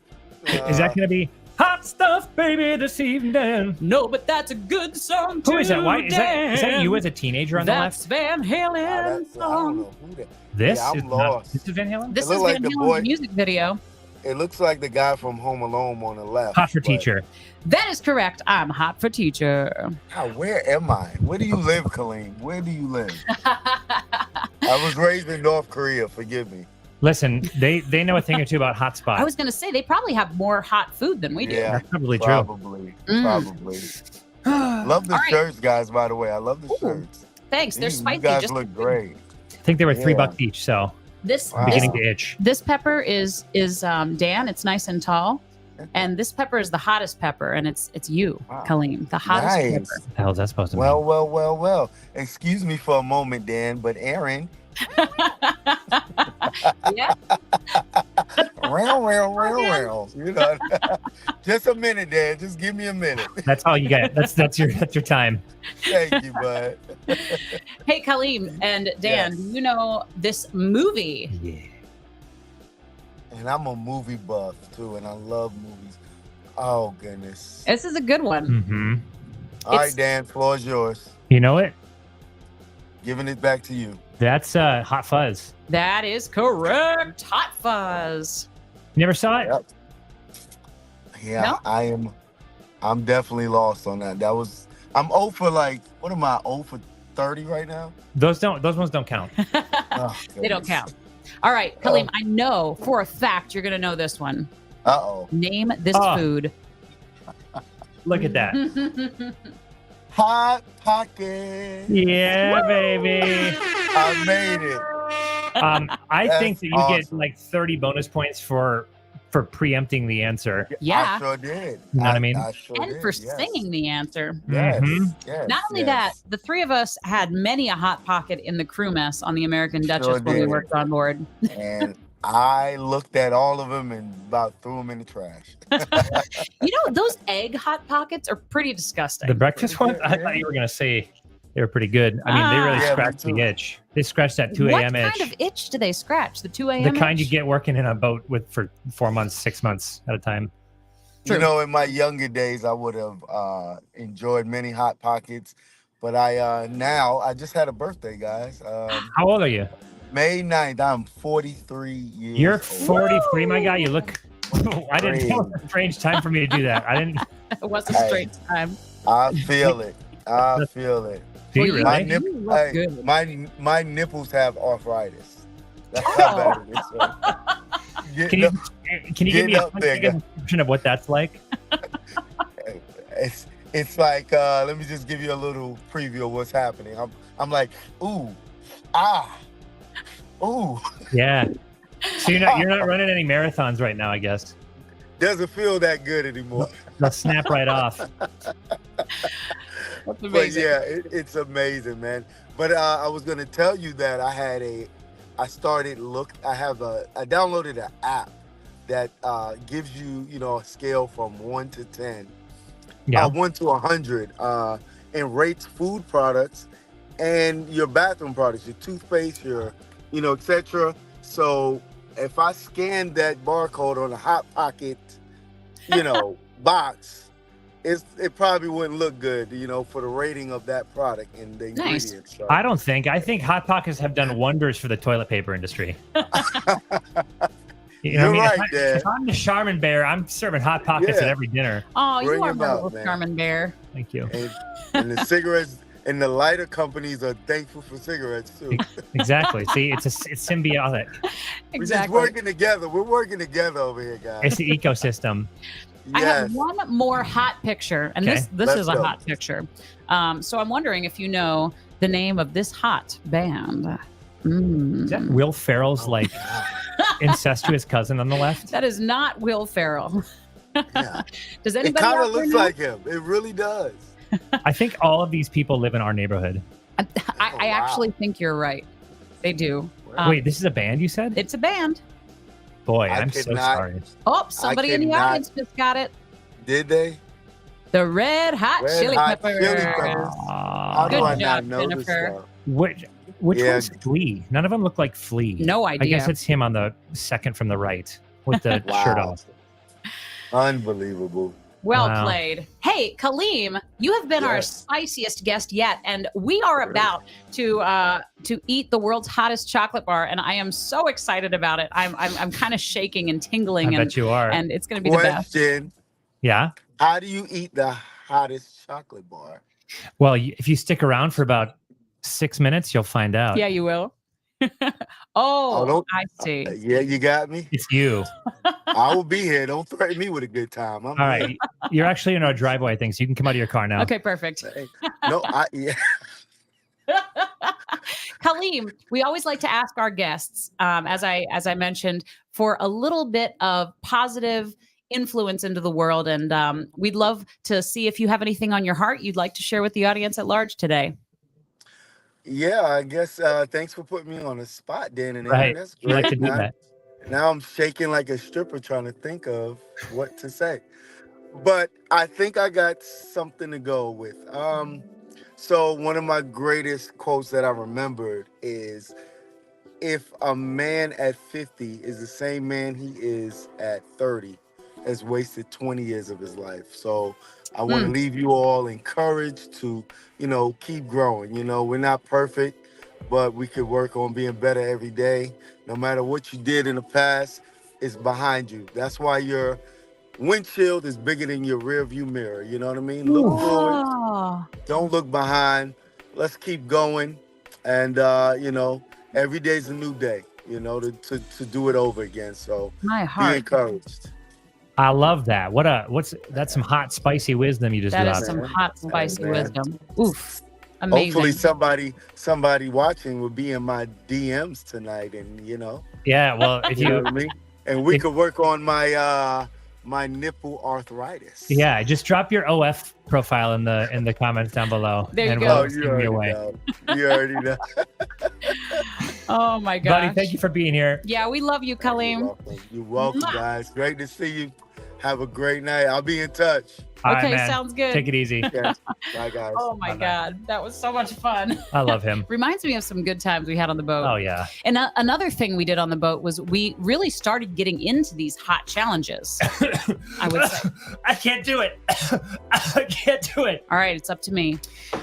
is that going to be hot stuff, baby, this evening? No, but that's a good song Who is that? Why is that dance. you as a teenager on That's the left? Van Halen I don't song. know who that. This Yeah, I'm is not. lost. This is Van Halen. This It is look Van like the Halen's boy- music video. It looks like the guy from Home Alone on the left. Hot for but- teacher. That is correct. I'm hot for teacher. God, where am I? Where do you live, Kalim? Where do you live? I was raised in North Korea. Forgive me. Listen, they know a thing or two about hot spots. I was going to say they probably have more hot food than we do. Yeah, That's probably true. probably. Probably. Love the All right. shirts, guys. By the way, I love the Ooh, shirts. Thanks. They're You spicy. guys Just look great. I think they were Yeah. $3 each, so this Wow. beginning to itch. this pepper is Dan. It's nice and tall, and this pepper is the hottest pepper, and it's you, Wow. Kalim, the hottest Nice. pepper. What the hell is that supposed to Well, mean? well. Excuse me for a moment, Dan, but Erinn, Yeah. real. You know, just a minute, Dan. Just give me a minute. That's all you get. That's your time. Thank you, bud. Hey, Kalim and Dan, Yes. do you know this movie? Yeah. And I'm a movie buff too, and I love movies. Oh goodness. This is a good one. Mm-hmm. All right, it's- Dan, floor is yours. You know it? Giving it back to you. That's Hot Fuzz. That is correct. Hot Fuzz. You never saw it? Yep. Yeah, No? I'm definitely lost on that. I'm 0 for like, what am I, 0 for 30 right now? Those ones don't count. Oh, They don't goodness. count. All right, Kalim, I know for a fact you're going to know this one. Uh-oh. Name this Oh. food. Look at that. Hot Pocket. Yeah, baby. I made it. I That's think that you get awesome. like 30 bonus points for preempting the answer. Yeah. I sure did. You know what I mean? I sure And did. for yes. singing the answer. Yes, Mhm. yes, Not only that, the three of us had many a hot pocket in the crew mess on the American Duchess Sure when we did. worked on board. And I looked at all of them and about threw them in the trash. You know, those egg hot pockets are pretty disgusting. The breakfast ones, I Yeah. thought you were going to say they were pretty good. I mean, they really Ah. Yeah, me scratched the too. itch. They scratched that 2 what a.m. kind itch. of itch do they scratch? The 2 a.m. The kind you itch? get working in a boat with for 4 months, 6 months at a time. True. You know, in my younger days, I would have enjoyed many Hot Pockets. But I just had a birthday, guys. How old are you? May 9th, I'm 43 years You're old. 43, my guy. You look. I didn't know it was a strange time for me to do that. I didn't. It was a Hey. straight time. I feel it. I feel it. Do you Well, My, really? nip- You look hey, good. my nipples have arthritis. That's how bad it is. So, Can you can you give me get a up quick there, guy. description of what that's like? It's like let me just give you a little preview of what's happening. I'm like, ooh, ooh. Yeah. So you're not running any marathons right now, I guess. Doesn't feel that good anymore. They'll snap right off. That's But amazing. yeah, it's amazing, man. But I was gonna tell you that I downloaded an app that gives you, a scale from 1 to 10. Yeah. 1 to 100, and rates food products and your bathroom products, your toothpaste, your, etc. So if I scan that barcode on a Hot Pocket, box, it probably wouldn't look good, you know, for the rating of that product and the Nice. ingredients. So. I think Hot Pockets have done wonders for the toilet paper industry. You're right, Dad. If I'm the Charmin Bear, I'm serving Hot Pockets at every dinner. Oh, Bring you are him my out, little man. Charmin Bear. Thank you. And the cigarettes and the lighter companies are thankful for cigarettes too. Exactly. See, it's symbiotic. We're just working together. We're working together over here, guys. It's the ecosystem. I Yes. have one more hot picture, and Okay. this Let's is a go. hot picture. So I'm wondering if you know the name of this hot band. Is that Will Ferrell's like incestuous cousin on the left? That is not Will Ferrell. Yeah. Does It anybody kind out of there looks know? like him. It really does. I think all of these people live in our neighborhood. I wow. actually think you're right. They do. Wait, this is a band you said? It's a band. Boy, I I'm could so not- sorry. Oh, somebody in the cannot- audience just got it. Did they? The Red Hot Red Chili Hot Peppers. Chili Peppers. How Uh, do Good I job, not know this Jennifer. stuff? which Yeah. one's Flea? None of them look like Flea. No I idea. guess it's him on the second from the right with the Wow. shirt off. Unbelievable. Well Wow. played. Hey, Kalim, you have been our Yes. spiciest guest yet, and we are about to eat the world's hottest chocolate bar, and I am so excited about it. I'm kind of shaking and tingling, I and bet you are. and it's going to be the best. Question: Yeah. how do you eat the hottest chocolate bar? Well, if you stick around for about 6 minutes, you'll find out. Yeah, you will. Oh, don't- I see. Yeah, you got me. It's you. I will be here. Don't threaten me with a good time. I'm All right. You're actually in our driveway, I think, so you can come out of your car now. Okay, perfect. here. No, yeah. Kalim, we always like to ask our guests, as I mentioned, for a little bit of positive influence into the world, and we'd love to see if you have anything on your heart you'd like to share with the audience at large today. Yeah, I guess thanks for putting me on the spot, Dan and Erinn. Right. That's We like great. to do that. Now I'm shaking like a stripper trying to think of what to say. But I think I got something to go with. So one of my greatest quotes that I remembered is, if a man at 50 is the same man he is at 30, has wasted 20 years of his life. So I want to leave you all encouraged to, keep growing. We're not perfect, but we could work on being better every day. No matter what you did in the past, it's behind you. That's why your windshield is bigger than your rear view mirror. You know what I mean? Look forward. Oh, Don't look behind. Let's keep going. And, every day's a new day, to do it over again. So my be heart. encouraged. I love that. That's some hot, spicy wisdom you just That dropped. is some hot, spicy man. wisdom. Oof. Amazing. Hopefully somebody watching will be in my DMs tonight, and Yeah, well, if you know you, what I mean. And we could work on my nipple arthritis. yeah, just drop your OF profile in the comments down below. There you and go. we'll Oh, send you me already away. know. You already know. Oh my gosh. Buddy, thank you for being here. Yeah, we love you, Kalim. You're welcome, guys. Great to see you. Have a great night. I'll be in touch. All right, Okay, man. sounds good. Take it easy. Okay. Bye, guys. Oh my Bye-bye. God, that was so much fun. I love him. Reminds me of some good times we had on the boat. Oh yeah. And another thing we did on the boat was we really started getting into these hot challenges. I would say. I can't do it. I can't do it. All right, it's up to me.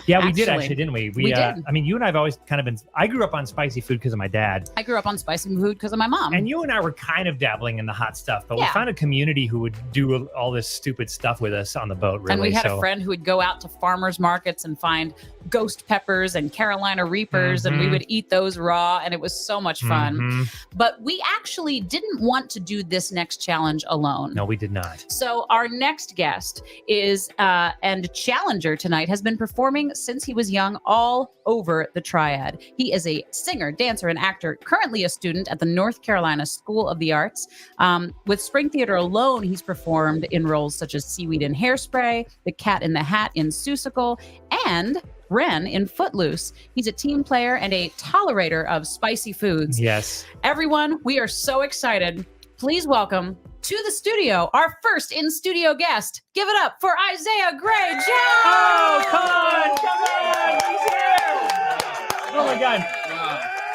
Yeah, we did Actually, actually, didn't we? we did. I mean, you and I have always kind of been. I grew up on spicy food because of my dad, I grew up on spicy food because of my mom. and you and I were kind of dabbling in the hot stuff. But we Yeah. found a community who would do all this stupid stuff with us on the boat. Really, And we had so a friend who would go out to farmers markets and find ghost peppers and Carolina Reapers, and we Mhm. would eat those raw, and it was so much fun. Mhm. But we actually didn't want to do this next challenge alone. No, we did not. So our next guest is and challenger tonight, has been performing since he was young all over the Triad. He is a singer, dancer, and actor, currently a student at the North Carolina School of the Arts. With Spring Theater alone, he's performed in roles such as Seaweed in Hairspray, The Cat in the Hat in Seussical, and Erinn in Footloose. He's a team player and a tolerator of spicy foods. Yes. Everyone, we are so excited. Please welcome to the studio our first in-studio guest. Give it up for Isaiah Gray Jones! Oh, come on! Come on! He's here! Oh my God!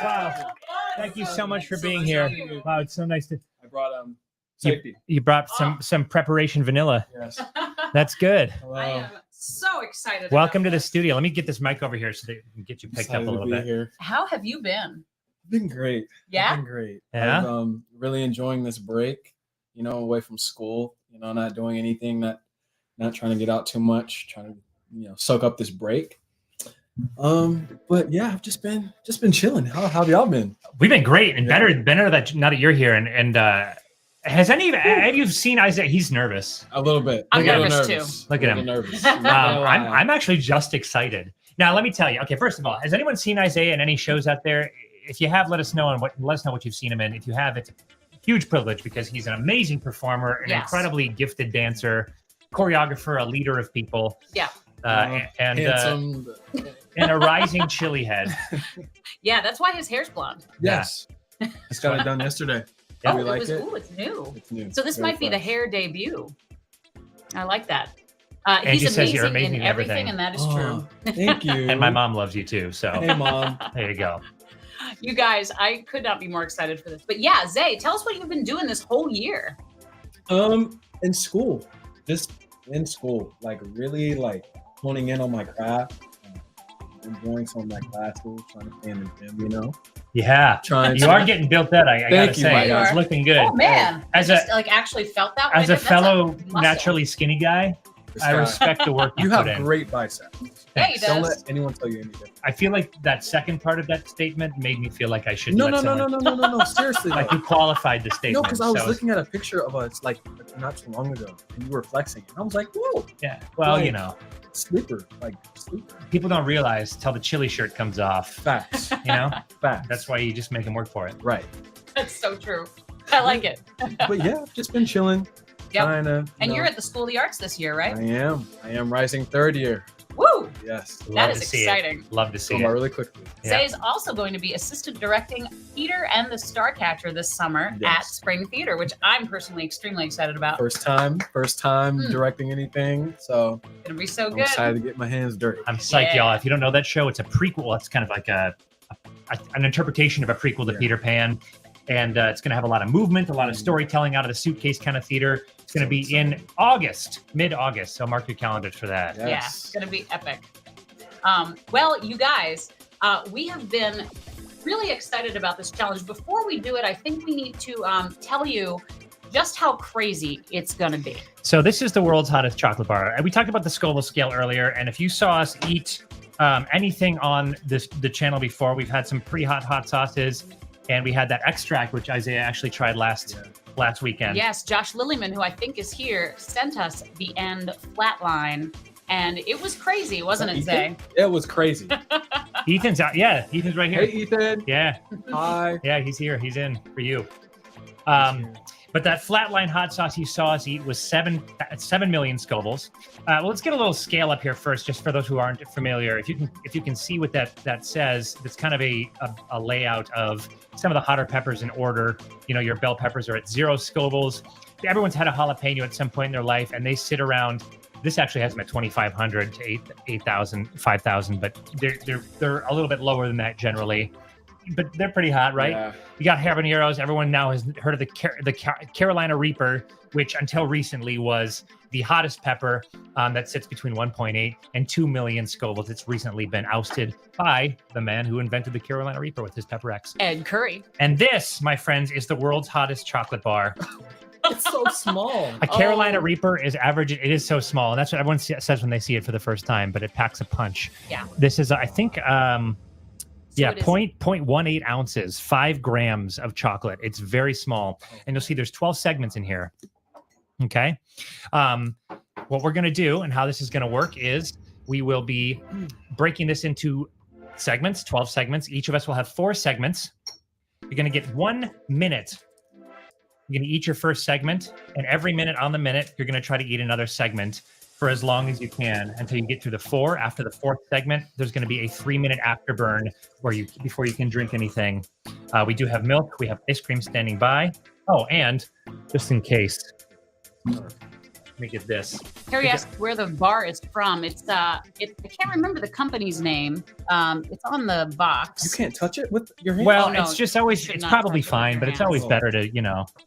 Wow! Thank you so much for being here. Wow, it's so nice to. I brought safety. You brought some preparation vanilla. Yes. That's good. I am so excited. Welcome to about the this. studio. Let me get this mic over here so that we can get you picked up a little bit. Here. How have you been? Been great. Yeah? Been great. Yeah? I'm really enjoying this break, away from school, not doing anything, not trying to get out too much, trying to, soak up this break. But yeah, I've just been chilling. How have y'all been? We've been great and better that now that you're here and have you seen Isaiah? He's nervous. A little bit. I'm A little nervous too. Look at him. Nervous. I'm actually just excited. Now let me tell you. Okay, first of all, has anyone seen Isaiah in any shows out there? If you have, let us know what you've seen him in. If you have, it's a huge privilege because he's an amazing performer, an incredibly gifted dancer, choreographer, a leader of people. Yeah. Handsome. And a rising chili head. Yeah, that's why his hair's blonde. Yes. Just got it done yesterday. Yeah, we like it. Ooh, it's new. It's new. So this Very might be the fresh. hair debut. I like that. Angie He's says you're amazing amazing in at everything, everything. and that is true. Thank you. And my mom loves you too. So Hey, Mom. there you go. You guys, I could not be more excited for this. But yeah, Zay, tell us what you've been doing this whole year. In school, just in school, really honing in on my craft, enjoying some of my classes, trying to stay in the gym, Yeah. Trying You are getting built up, I gotta Thank you, say. my It's God. looking good. Oh man, As I a- just actually felt that way. As a That's fellow muscle. naturally skinny guy, I respect the work you, You put have in. great biceps. Yeah, he Don't does. let anyone tell you anything. I feel like that second part of that statement made me feel like I should No. Seriously. Like you qualified the statement. No, because I was so- looking at a picture of us not too long ago, and you were flexing. And I was like, whoa, Yeah. Well, Like- sleeper. people don't realize till the chili shirt comes off. Facts. That's Facts. why you just make them work for it. Right. That's so true. I like it. But yeah, I've just been chilling. Yep. Trying to. And you're at the School of the Arts this year, right? I am rising third year. Woo! Yes. That Love is to see exciting. It. Love to see Going by it. really quickly. Yeah. Zay is also going to be assistant directing Peter and the Starcatcher this summer Yes. at Spring Theater, which I'm personally extremely excited about. First time directing anything, so It's gonna be so I'm good. excited to get my hands dirty. I'm psyched, y'all. If you don't know that show, it's a prequel. It's kind of like an interpretation of a prequel to Yeah. Peter Pan. And it's going to have a lot of movement, a lot of storytelling out of the suitcase kind of theater. It's going to be in August, mid-August. So mark your calendars for that. Yeah. Yeah, Yes. it's gonna be epic. Well, you guys, we have been really excited about this challenge. Before we do it, I think we need to tell you just how crazy it's gonna be. So this is the world's hottest chocolate bar. And we talked about the Scoville scale earlier. And if you saw us eat anything on the channel before, we've had some pretty hot sauces. And we had that extract, which Isaiah actually tried last weekend. Yes, Josh Lillyman, who I think is here, sent us the end flatline. And it was crazy, wasn't it, Zay? It was crazy. Ethan's out. Yeah, Ethan's right here. Hey, Ethan. Yeah. Hi. Yeah, he's here. He's in for you. But that flatline hot sauce you saw us eat was 7 million Scovilles. Well, let's get a little scale up here first, just for those who aren't familiar. If you can see what that says, it's kind of a layout of some of the hotter peppers in order. Your bell peppers are at 0 Scovilles. Everyone's had a jalapeno at some point in their life, and they sit around. This actually has them at 2,500 to 8,000, 5,000, but they're a little bit lower than that generally. But they're pretty hot, right? Yeah. You got habaneros. Everyone now has heard of the Carolina Reaper, which until recently was the hottest pepper that sits between 1.8 and 2 million Scovilles. It's recently been ousted by the man who invented the Carolina Reaper with his Pepper X. Ed Curry. And this, my friends, is the world's hottest chocolate bar. It's so small. A Carolina Reaper is average. It is so small. And that's what everyone says when they see it for the first time, but it packs a punch. Yeah. This is, I think, it is- 0.18 ounces, 5 grams of chocolate. It's very small. And you'll see there's 12 segments in here. Okay. What we're going to do and how this is going to work is we will be breaking this into segments, 12 segments. Each of us will have 4 segments. You're going to get 1 minute. You're going to eat your first segment, and every minute on the minute, you're going to try to eat another segment for as long as you can until you get through the 4. After the 4th segment, there's going to be a 3-minute afterburn before you can drink anything. We do have milk. We have ice cream standing by. Oh, and just in case, let me get this. Harry asked where the bar is from. I can't remember the company's name. It's on the box. You can't touch it with your hand. Well, no, it's just always, should it's not probably touch it with fine, your but it's hands. always better to,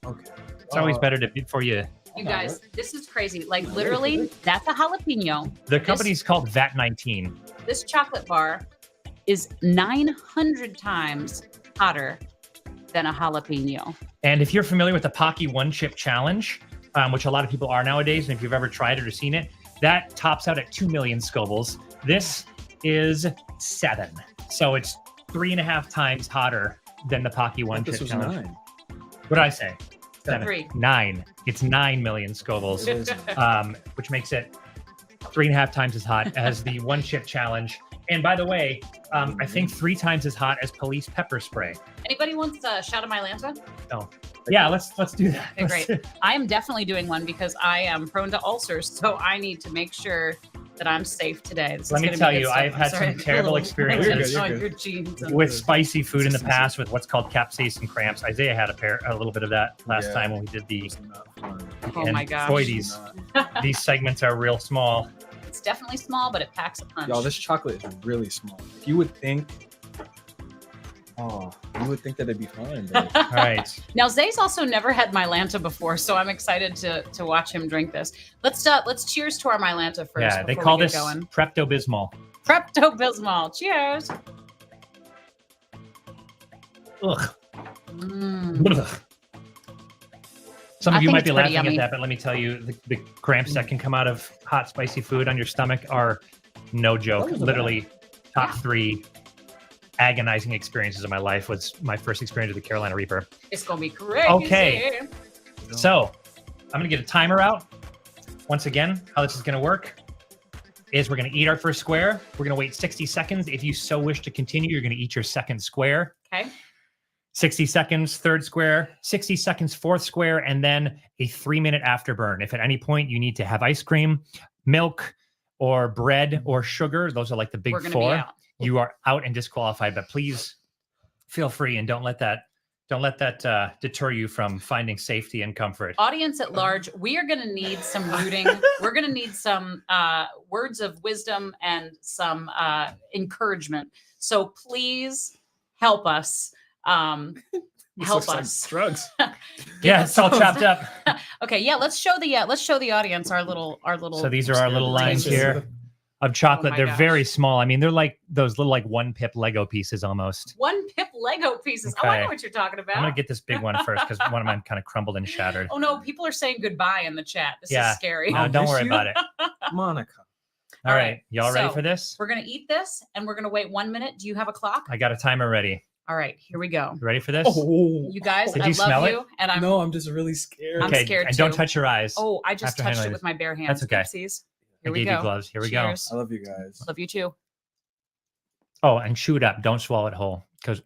Okay. it's always better to, before you You guys, this is crazy. Like literally, that's a jalapeno. The company's called VAT19. This chocolate bar is 900 times hotter than a jalapeno. And if you're familiar with the Pocky One Chip Challenge, which a lot of people are nowadays, and if you've ever tried it or seen it, that tops out at 2 million Scovilles. This is 7. So it's 3.5 times hotter than the Pocky One Chip Challenge. 9. What did I say? 7. 3. 9. It's 9 million Scovilles, which makes it 3.5 times as hot as the One Chip Challenge. And by the way, I think 3 times as hot as police pepper spray. Anybody wants a shot of my Lanta? Oh, yeah. Let's do that. Okay, great. I am definitely doing one because I am prone to ulcers, so I need to make sure that I'm safe today. Let me tell you, I've had some terrible experiences with spicy food in the past with what's called capsaicin cramps. Isaiah had a little bit of that last time when we did the. Oh my gosh! Boy, these segments are real small. It's definitely small, but it packs a punch. Y'all, this chocolate is really small. You would think. Oh, you would think that it'd be fine. But... All right. Now Zay's also never had Mylanta before, so I'm excited to watch him drink this. Let's cheers to our Mylanta first. Yeah, they call this Pepto-Bismol. Pepto-Bismol. Cheers. Ugh. Mm. Some of you might be laughing yummy at that, but let me tell you, the cramps that can come out of hot, spicy food on your stomach are no joke. Literally, top 3 agonizing experiences of my life was my first experience with the Carolina Reaper. It's gonna be crazy. Okay, so I'm gonna get a timer out. Once again, how this is gonna work is we're gonna eat our first square. We're gonna wait 60 seconds. If you so wish to continue, you're gonna eat your second square. Okay. 60 seconds, third square, 60 seconds, fourth square, and then a 3-minute afterburn. If at any point you need to have ice cream, milk, or bread or sugar, those are like the big 4. You are out and disqualified. But please feel free and don't let that deter you from finding safety and comfort. Audience at large, we are going to need some rooting. We're going to need some words of wisdom and some encouragement. So please help us. Help us. Drugs. Yeah, it's all chopped up. Okay, yeah. Let's show the audience our little. So these are our little lines here of chocolate. Oh They're gosh. very small. I mean, they're like those little 1-pip Lego pieces almost. 1-pip Lego pieces. Okay. Oh, I know what you're talking about. I'm gonna get this big one first because one of mine kind of crumbled and shattered. Oh no, people are saying goodbye in the chat. This is scary. No, don't worry about it. Monica. All right, y'all ready for this? We're gonna eat this and we're gonna wait 1 minute. Do you have a clock? I got a timer ready. All right, here we go. You ready for this? Oh, you guys, Did I you love smell you, and I'm just really scared. I'm scared and too. don't touch your eyes. Oh, I just after touched handling it with my bare hands. That's okay. Oopsies. I Here we gave go. you gloves. Here we Cheers. I love you guys. Love you too. go. Oh, and chew it up. Don't swallow it whole because,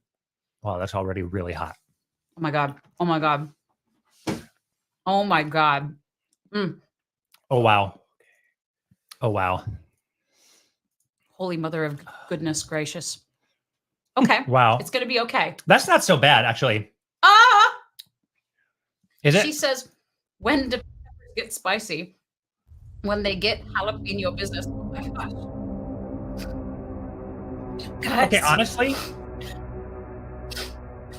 wow, that's already really hot. Oh my god. Oh my god. Oh my god. Mm. Oh wow. Oh wow. Holy mother of goodness gracious. Okay. Wow. It's gonna be okay. That's not so bad, actually. Ah! Is it? She says, when do peppers get spicy? When they get jalapeno business. Oh my gosh. Guys. Okay, honestly,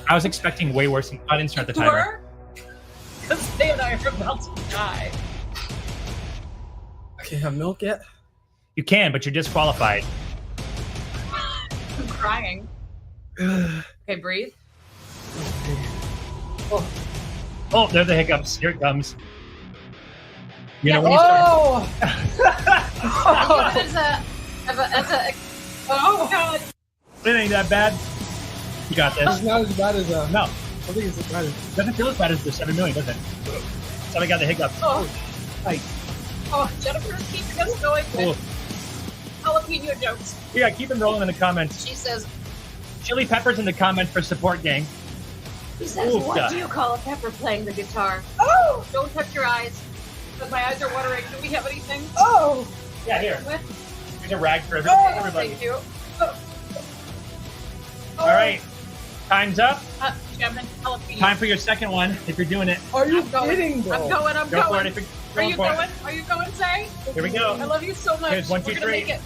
I was expecting way worse. I didn't start the timer. Because they and I are about to die. I can't have milk yet. You can, but you're disqualified. I'm crying. Okay, breathe. Oh, there are the hiccups. Here it comes. You know, when Oh! Oh god. it ain't that bad. You got It's this. not as bad as No, I think it's as bad as. doesn't feel as bad as the 7 million, does it? So I got the hiccups. Oh, Like, oh, Jennifer's keeping us going with jalapeno jokes. yeah, keep them rolling in the comments. She says, Chili peppers in the comments for support, gang. he says, Ooh, what God. do you call a pepper playing the guitar? Oh! Don't touch your eyes. Because my eyes are watering. Do we have anything? Oh! Yeah, here. With? Here's a rag for Oh, everybody. thank you. All right, time's up. Chairman, jalapeno. Time for your second one, if you're doing it. Are you I'm going. kidding, bro? I'm going. I'm Go for going. it. If you're Are you for it. going? Are you going, Zay? Here we I go. love you so much. Here's 1, 2, We're gonna 3. make it.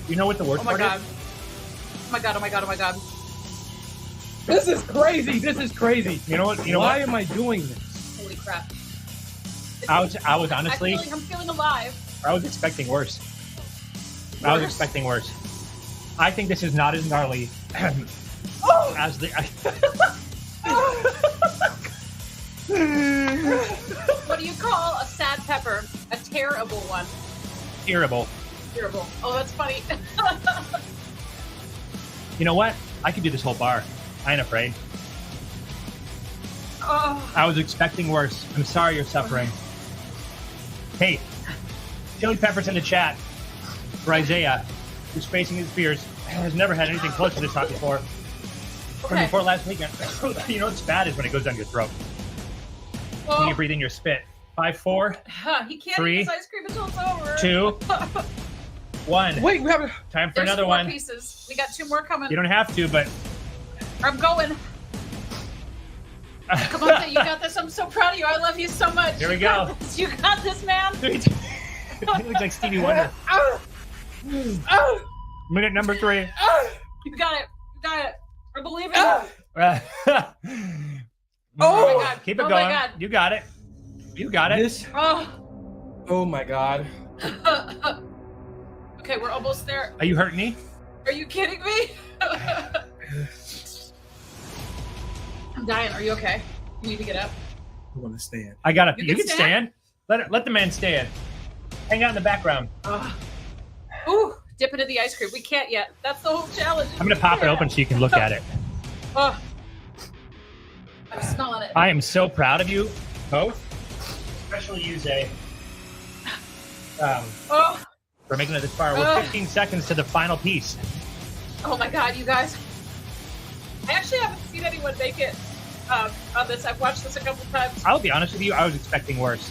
You know what the worst Oh my part god. is? Oh my god. Oh my god. Oh my god. This is crazy. This is crazy. You know what? You know Why what? am I doing this? Holy crap. I was honestly, I'm feeling alive. I was expecting worse. I was expecting worse. I think this is not as gnarly as the. What do you call a sad pepper? A terrible one. Terrible. Terrible. Oh, that's funny. You know what? I could do this whole bar. I ain't afraid. Oh. I was expecting worse. I'm sorry you're suffering. Hey, Chili Peppers in the chat for Isaiah, who's facing his fears, has never had anything close to this hot before. From Okay. before last weekend. You know what's bad is when it goes down your throat. When Oh. you breathe in your spit. 5, 4, He can't 3, eat his ice cream until it's over. 2, 1. Wait, we have. Time for There's another 4 one. pieces. We got 2 more coming. You don't have to, but I'm going. Come on, Zay, you got this. I'm so proud of you. I love you so much. Here we You go. got this. You got this, man. He looks like Stevie Wonder. Minute number 3. You got it. You got it. I believe in you. Oh my God. Keep it Oh my going. God. You got it. You got it. This. Oh. Oh my God. Okay, we're almost there. Are you hurting me? Are you kidding me? I'm dying. Are you okay? You need to get up. I want to stand. I got it. You You can can stand. Let the man stand. Hang out in the background. Ooh, dip into the ice cream. We can't yet. That's the whole challenge. I'm gonna pop it open so you can look at it. Oh, I'm smelling it. I am so proud of you both, especially you, Zay, Oh, for making it this far. We're 15 seconds to the final piece. oh my God, you guys. I actually haven't seen anyone make it on this. I've watched this a couple times. I'll be honest with you, I was expecting worse.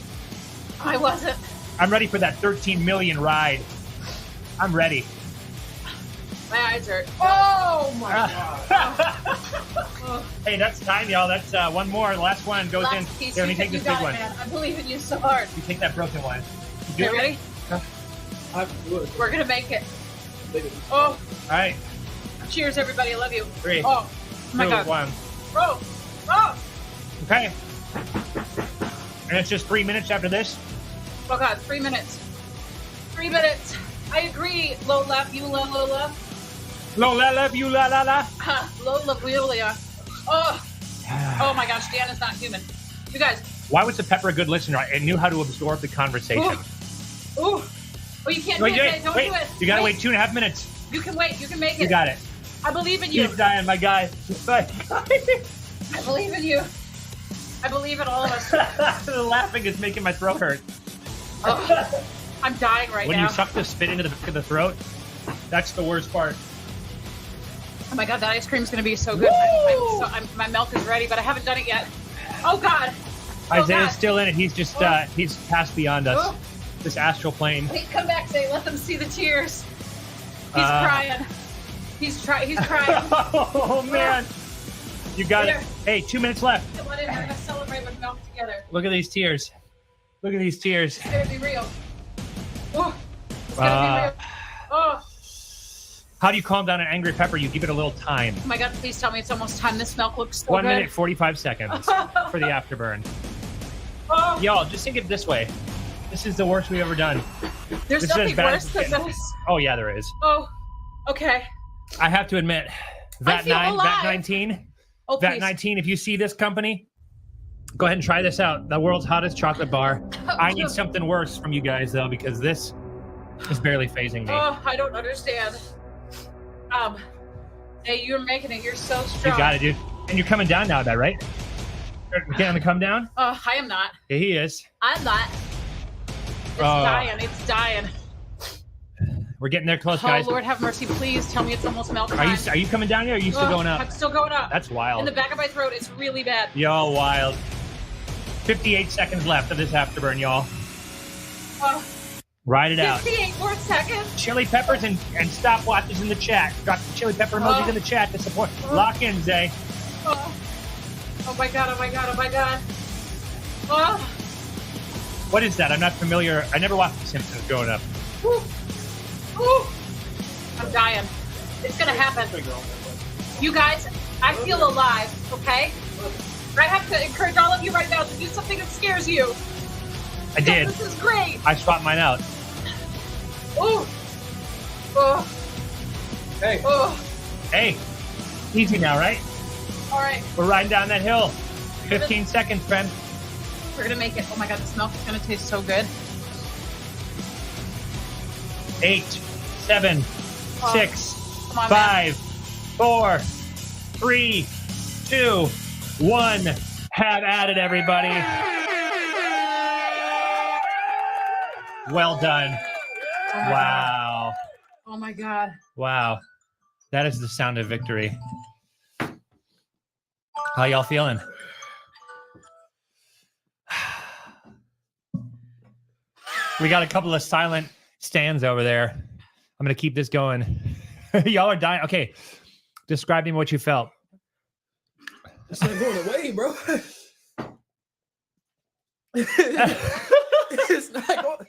I wasn't. I'm ready for that 13 million ride. I'm ready. My eyes hurt. Oh my Oh, Hey, that's time, y'all. That's one more. The last one goes in. last piece. Here, let me You take this got big it, one. man. I believe in you so hard. You take that broken one. You do Okay, it? ready? God. We're gonna make it. Oh, All right. cheers, everybody. I love you. 3, Oh, my 2, God. 1. Oh, oh, Okay. And it's just 3 minutes after this. oh God, 3 minutes. 3 minutes. I agree, Lola. You Lola. Lola, love you, la la la. Lola Julia. Oh, oh my gosh, Dan is not human. You guys. Why was the pepper a good listener? It knew how to absorb the conversation. Ooh. Oh, you can't Wait, do it. Don't wait. do it. You gotta wait Wait. 2.5 minutes. You can wait. You can make it. You got it. I believe in you. He's dying, my guy. I believe in you. I believe in all of us. The laughing is making my throat hurt. Oh, I'm dying right When now. you suck the spit into the back of the throat, that's the worst part. Oh my God, that ice cream's gonna be so good. My milk is ready, but I haven't done it yet. Oh God. Oh, Isaiah's God. still in it. He's just he's passed beyond us. Oh. This astral plane. Hey, come back, Zay. Let them see the tears. He's Uh. crying. He's crying. Oh man. You got it. Here. Hey, 2 minutes left. We're gonna celebrate with milk together. Look at these tears. Look at these tears. It's gonna be real. Oh, it's gonna be real. Oh. How do you calm down an angry pepper? You give it a little time. Oh my God, please tell me it's almost time. This milk looks so 1 good. minute, 45 seconds for the afterburn. Oh, Y'all, just think of it this way. This is the worst we've ever done. there's this is nothing as bad worse as than it's getting. this. Oh, yeah, there is. Oh, okay. I have to admit, I feel VAT alive. 19, Oh, VAT please. 19, if you see this company, go ahead and try this out. The world's hottest chocolate bar. I need something worse from you guys, though, because this is barely phasing me. Oh, I don't understand. Hey, you're making it. You're so strong. You got it, dude. And you're coming down now, that right? You're getting the come down? Oh, I am not. Yeah, he is. I'm not. It's Oh. dying. It's dying. We're getting there close, Oh, guys. Lord have mercy. Please tell me it's almost milk Are time. you coming down here, or are you still Oh, going up? I'm still going up. That's wild. In the back of my throat, it's really bad. Yo, wild. 58 seconds left of this afterburn, y'all. Oh, Ride it out. 58 more seconds. Chili peppers and stopwatches in the chat. Drop the chili pepper emojis in the chat to support. Lock in, Zay. Oh. Oh my God. Oh my God. Oh my God. Oh. What is that? I'm not familiar. I never watched The Simpsons growing up. Woo. Woo. I'm dying. It's gonna happen. You guys, I feel alive, okay? I have to encourage all of you right now to do something that scares you. I did. This is great. I swapped mine out. Oh. Oh. Hey. Oh. Hey, easy now, right? All right. We're riding down that hill. 15 seconds, friend. We're going to make it. Oh, my God. This milk is going to taste so good. 8, 7, 6, Come on, 5, 4, 3, 2, 1. Have at it, everybody. Well done. Wow. Oh, my God. Wow. That is the sound of victory. How y'all feeling? We got a couple of silent stands over there. I'm going to keep this going. Y'all are dying. Okay. Describe to me what you felt. It's not going away, bro. It's not going.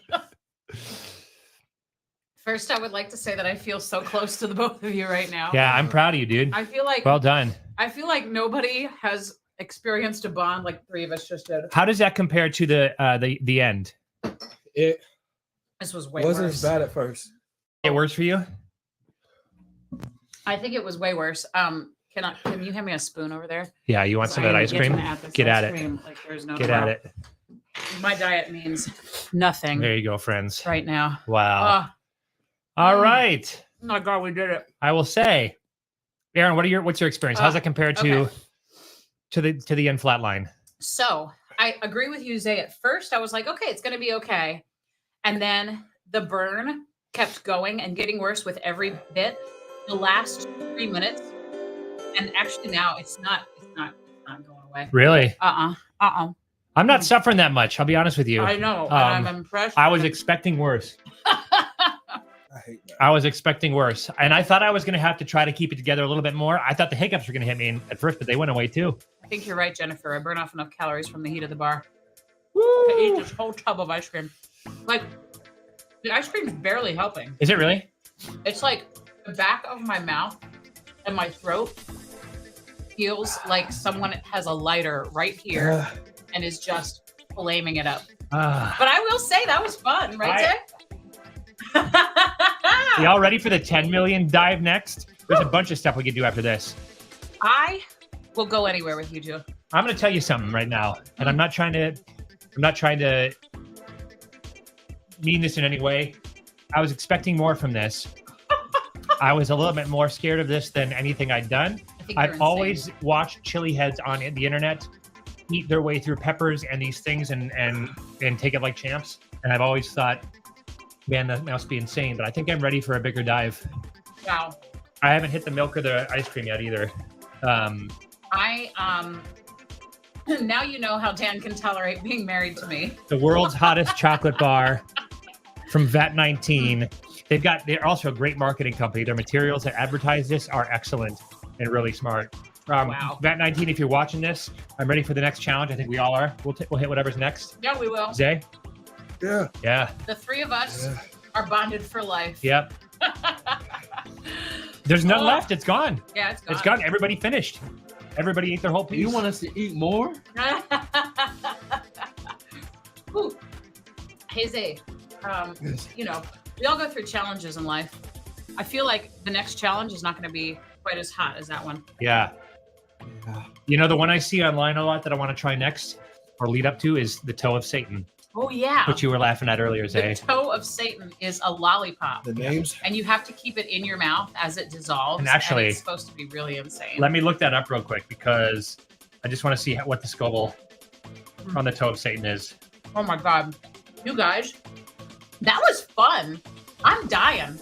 First, I would like to say that I feel so close to the both of you right now. Yeah, I'm proud of you, dude. I feel like Well done. I feel like nobody has experienced a bond like three of us just did. How does that compare to the end? It This was way wasn't worse. as bad at first. It works for you? I think it was way worse. Can you hand me a spoon over there? Yeah, you want some of that ice cream? Get at it. Like there's no Get at it. My diet means nothing There you go, friends. right now. Wow. All right. Oh my God, we did it. I will say, Erinn, what's your experience? How's that compared to the end flat line? So I agree with you, Zay. At first, I was like, okay, it's going to be okay. And then the burn kept going and getting worse with every bit. The last 3 minutes, and actually now it's not going away. Really? I'm not suffering that much. I'll be honest with you. I know. And I'm impressed. I was expecting worse. I hate that. I was expecting worse. And I thought I was going to have to try to keep it together a little bit more. I thought the hiccups were going to hit me at first, but they went away too. I think you're right, Jennifer. I burn off enough calories from the heat of the bar to eat this whole tub of ice cream. Like, the ice cream's barely helping. Is it really? It's like the back of my mouth and my throat feels like someone has a lighter right here and is just flaming it up. But I will say that was fun, right, Jay? Y'all ready for the 10 million dive next? There's a bunch of stuff we could do after this. I will go anywhere with you, Joe. I'm going to tell you something right now, and I'm not trying to mean this in any way. I was expecting more from this. I was a little bit more scared of this than anything I'd done. I've always watched chili heads on the internet eat their way through peppers and these things and take it like champs. And I've always thought, man, that must be insane. But I think I'm ready for a bigger dive. Wow. I haven't hit the milk or the ice cream yet either. Now you know how Dan can tolerate being married to me. The world's hottest chocolate bar from VAT19. They're also a great marketing company. Their materials that advertise this are excellent and really smart. Wow. VAT19, if you're watching this, I'm ready for the next challenge. I think we all are. We'll hit whatever's next. Yeah, we will. Zay? Yeah. Yeah. The three of us are bonded for life. Yep. There's none left. It's gone. Yeah, it's gone. It's gone. Everybody finished. Everybody ate their whole piece. You want us to eat more? Ooh. Hey, Zay, you know, we all go through challenges in life. I feel like the next challenge is not going to be quite as hot as that one. Yeah. You know, the one I see online a lot that I want to try next or lead up to is the toe of Satan. Oh, yeah. Which you were laughing at earlier, Zay. The toe of Satan is a lollipop. The names? And you have to keep it in your mouth as it dissolves. And actually, it's supposed to be really insane. Let me look that up real quick because I just want to see what the Scoville on the toe of Satan is. Oh my God. You guys, that was fun. I'm dying.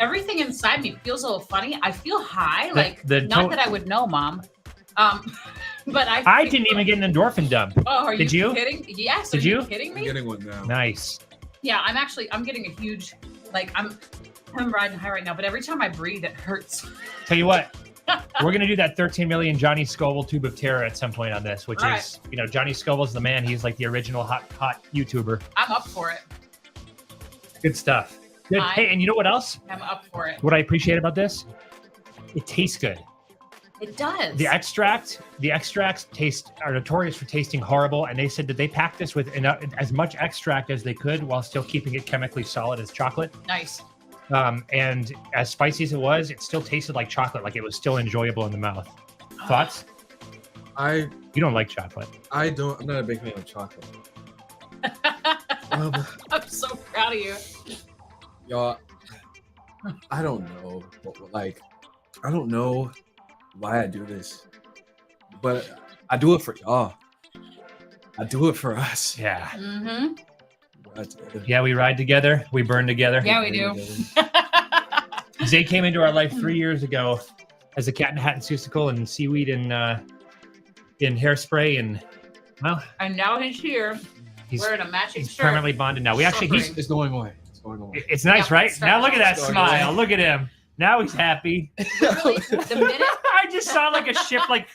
Everything inside me feels a little funny. I feel high. Not that I would know, Mom. But I didn't even get an endorphin dump. Oh, are Did you you? kidding? Yes. Did are you you? kidding me? I'm getting one now. Nice. Yeah, I'm getting a huge, I'm riding high right now, but every time I breathe, it hurts. Tell you what, we're going to do that 13 million Johnny Scoville tube of terror at some point on this, which All is, you know, Johnny Scoville's the man. He's like the original hot YouTuber. I'm up for it. Good stuff. Good. Hey, and you know what else? I'm up for it. What I appreciate about this? It tastes good. It does. The extracts are notorious for tasting horrible, and they said that they packed this with as much extract as they could while still keeping it chemically solid as chocolate. Nice. And as spicy as it was, it still tasted like chocolate, like it was still enjoyable in the mouth. Thoughts? You don't like chocolate. I'm not a big fan of chocolate. I'm so proud of you. Y'all, I don't know. I don't know why I do this, but I do it for y'all. I do it for us. Yeah. Mm-hmm. Yeah, we ride together. We burn together. Yeah, we do. Zay came into our life 3 years ago as a cat in a hat and susicle and seaweed and hairspray, and well. And now he's here. He's wearing a matching he's shirt. permanently bonded now. It's going away. It's going away. It's nice, right? Now look at that Starting smile. away. Look at him. Now he's happy. Literally, the minute I just saw like a ship like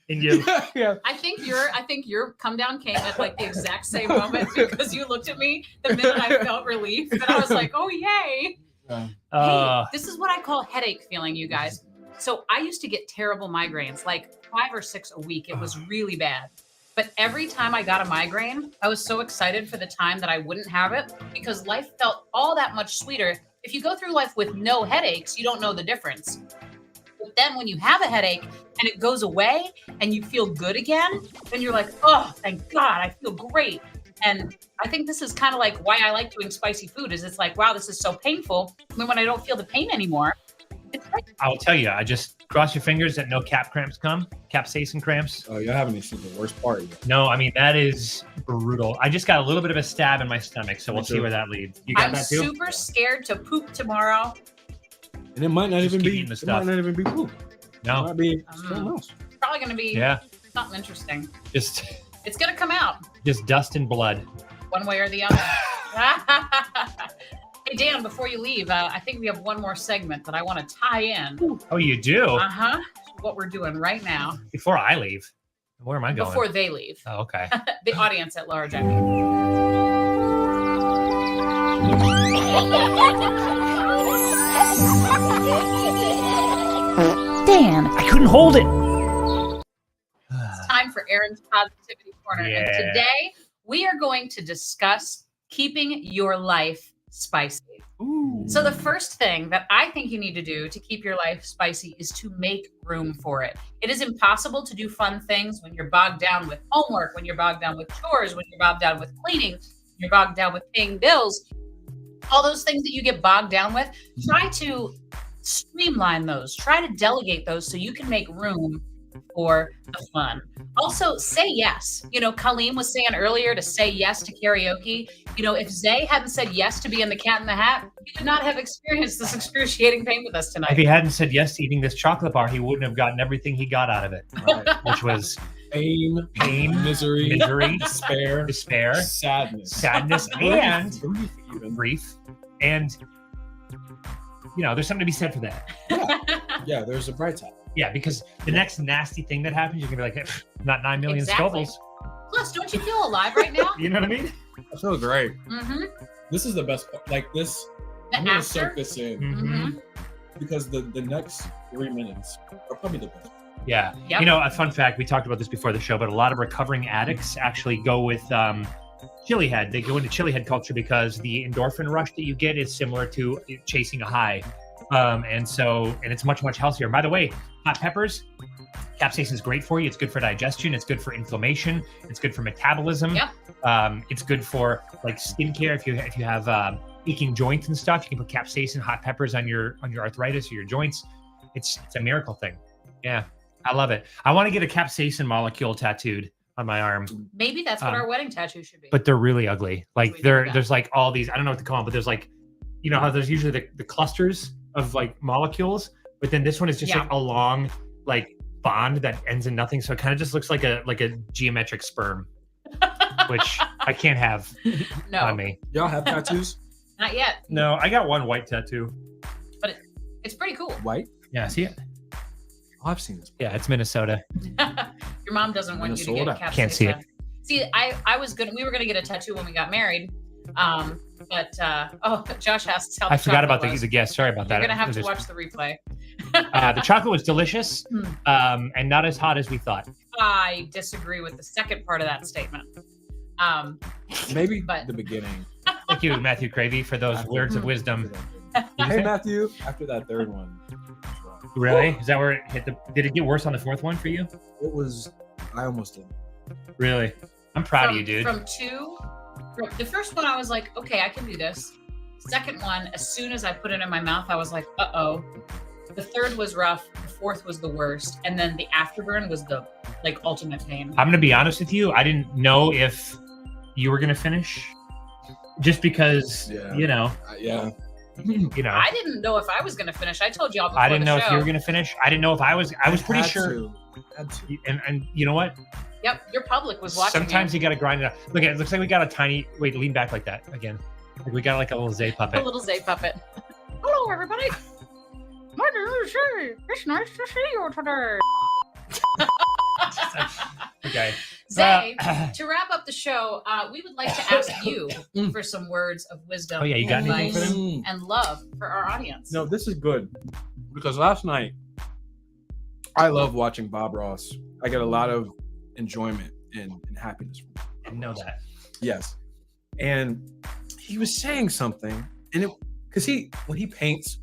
in you. Yeah. I think your come down came at like the exact same moment because you looked at me the minute I felt relief and I was like, oh yay. Hey, this is what I call headache feeling, you guys. So I used to get terrible migraines, like 5 or 6 a week. It was really bad. But every time I got a migraine, I was so excited for the time that I wouldn't have it because life felt all that much sweeter. If you go through life with no headaches, you don't know the difference. But then when you have a headache and it goes away and you feel good again, then you're like, oh, thank God, I feel great. And I think this is kind of like why I like doing spicy food is it's like, wow, this is so painful. And then when I don't feel the pain anymore, it's great. I will tell you, I just cross your fingers that no capsaicin cramps. Oh, you haven't even seen the worst part yet. No, I mean, that is brutal. I just got a little bit of a stab in my stomach, so we'll see where that leads. You got I'm that too? super scared to poop tomorrow. And it might not Just even keep be. eating the It stuff. might not even be poop. It No, might be I don't something know. else. It's probably going to be yeah, something interesting. just It's going to come out dust and blood. one way or the other. Hey, Dan, before you leave, I think we have one more segment that I want to tie in. Oh, you do? Uh-huh. What we're doing right now. Before I leave, where am I going? Before they leave. Oh, okay. The audience at large, I mean. Dan. I couldn't hold it. It's time for Erinn's Positivity Corner. Yeah. And today, we are going to discuss keeping your life spicy. Ooh. So the first thing that I think you need to do to keep your life spicy is to make room for it. It is impossible to do fun things when you're bogged down with homework, when you're bogged down with chores, when you're bogged down with cleaning, when you're bogged down with paying bills. All those things that you get bogged down with, try to streamline those. Try to delegate those so you can make room for the fun. Also, say yes. You know, Kalim was saying earlier to say yes to karaoke. You know, if Zay hadn't said yes to being the cat in the hat, he would not have experienced this excruciating pain with us If tonight. he hadn't said yes to eating this chocolate bar, he wouldn't have gotten everything he got out of it, which was Pain, misery, despair, sadness, and grief, even. grief. And, you know, there's something to be said for that. Yeah, there's a bright side. Yeah, because the next nasty thing that happens, you're going to be like, not 9 million Exactly. Scovilles. Plus, don't you feel alive right now? You know what I mean? I feel great. Mm-hmm. This is the best part. Like this, The I'm gonna after. soak this in Mm-hmm. because the next 3 minutes are probably the best. Yeah. Yep. You know, a fun fact, we talked about this before the show, but a lot of recovering addicts actually go with chili head. They go into chili head culture because the endorphin rush that you get is similar to chasing a high. And it's much, much healthier. By the way, hot peppers, capsaicin is great for you. It's good for digestion. It's good for inflammation. It's good for metabolism. Yep. It's good for like skincare. If you have aching joints and stuff, you can put capsaicin, hot peppers on your arthritis or your joints. It's a miracle thing. Yeah, I love it. I want to get a capsaicin molecule tattooed on my arm, Maybe that's what our wedding tattoo should be. but they're really ugly. Like We do that. there's like all these, I don't know what to call them, but there's like, you know how there's usually the clusters of like molecules, but then this one is just Yeah. like a long like bond that ends in nothing. So it kind of just looks like a geometric sperm, which I can't have No, on me. Y'all have tattoos? not yet. No, I got one white tattoo. It's pretty cool. White? Yeah, see it? Oh, I've seen this. Yeah, it's Minnesota. Your mom doesn't want you to get Minnesota. capsaicin. Can't see it. See, we were gonna get a tattoo when we got married. But Josh asks how I the forgot about chocolate was. the guest. Sorry about that. You're gonna have to There's- watch the replay. The chocolate was delicious and not as hot as we thought. I disagree with the second part of that statement. Maybe But- the beginning. Thank you, Matthew Cravey, for those words of wisdom. Hey, Matthew. After that third one, Really? Is that where it hit did it get worse on the fourth one for you? it was. I almost did. Really? I'm proud of you, dude. From the first one, I was like, okay, I can do this. Second one, as soon as I put it in my mouth, I was like, uh-oh. The third was rough. The fourth was the worst. And then the afterburn was the ultimate pain. I'm going to be honest with you. I didn't know if you were going to finish just because, Yeah. Yeah. I didn't know if I was going to finish. I told y'all before I didn't know the if you were show. going to finish. I didn't know if I was pretty sure. Had to. And you know what? Yep, your public was watching. Sometimes you got to grind it up. Look, it looks like we got a tiny, wait, lean back like that again. Like we got like a little Zay a puppet. little Zay puppet. Hello, everybody. My name is Zay. It's nice to see you today. Okay. Zay, to wrap up the show, we would like to ask you for some words of wisdom, Oh, yeah, you got anything advice, for them? and love for our audience. No, this is good because last night I love watching Bob Ross. I get a lot of enjoyment and happiness from it. I didn't know that. Yes. And he was saying something, and because when he paints,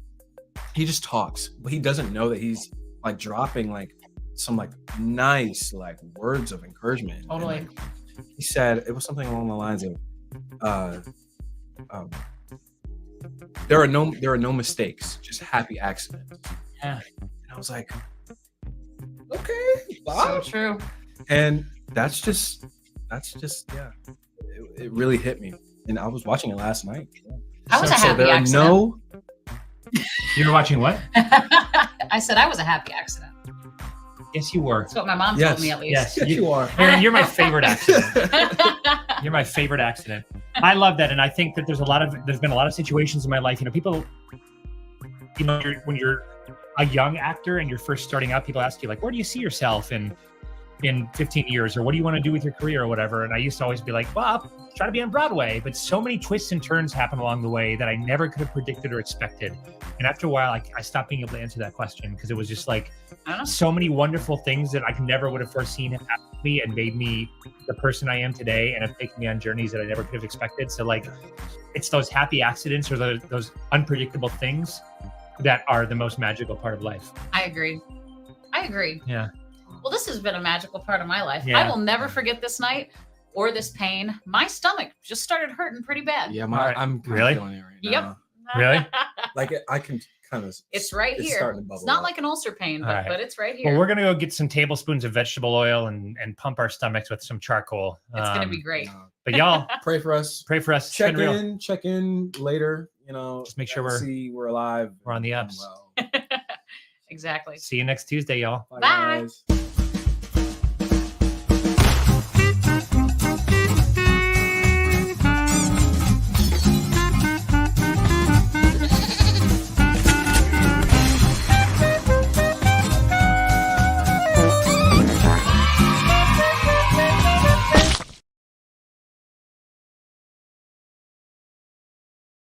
he just talks, but he doesn't know that he's like dropping some nice words of encouragement. And, Totally. he said it was something along the lines of there are no mistakes, just happy accidents. Yeah. And I was like, okay, Bob. So true. And that's just yeah. It really hit me. And I was watching it last night. I was a happy there accident. are no You were watching what? I said I was a happy accident. Yes, you were. That's what my mom Yes. told me, at least. Yes, Yes, you are. Erinn, you're my favorite accident. You're my favorite accident. I love that, and I think that there's been a lot of situations in my life. People, when you're a young actor and you're first starting out, people ask you where do you see yourself in 15 years, or what do you want to do with your career, or whatever. And I used to always be like, well, I'll try to be on Broadway. But so many twists and turns happen along the way that I never could have predicted or expected. And after a while, I stopped being able to answer that question because it was just so many wonderful things that I never would have foreseen have happened to me and made me the person I am today, and have taken me on journeys that I never could have expected. So it's those happy accidents or those unpredictable things that are the most magical part of life. I agree. Yeah. Well, this has been a magical part of my life. Yeah. I will never forget this night or this pain. My stomach just started hurting pretty bad. Yeah, All right. I'm Really? feeling it right Yep. now. Really? I can kind of. It's right It's here. starting to bubble It's not up. like an ulcer pain, All right. but it's right here. Well, we're going to go get some tablespoons of vegetable oil and pump our stomachs with some charcoal. It's going to be great. But y'all, Pray for us. pray for us. It's been real. Check in later. Just make sure we're alive. we're on the and ups. well. Exactly. See you next Tuesday, y'all. Bye. Guys.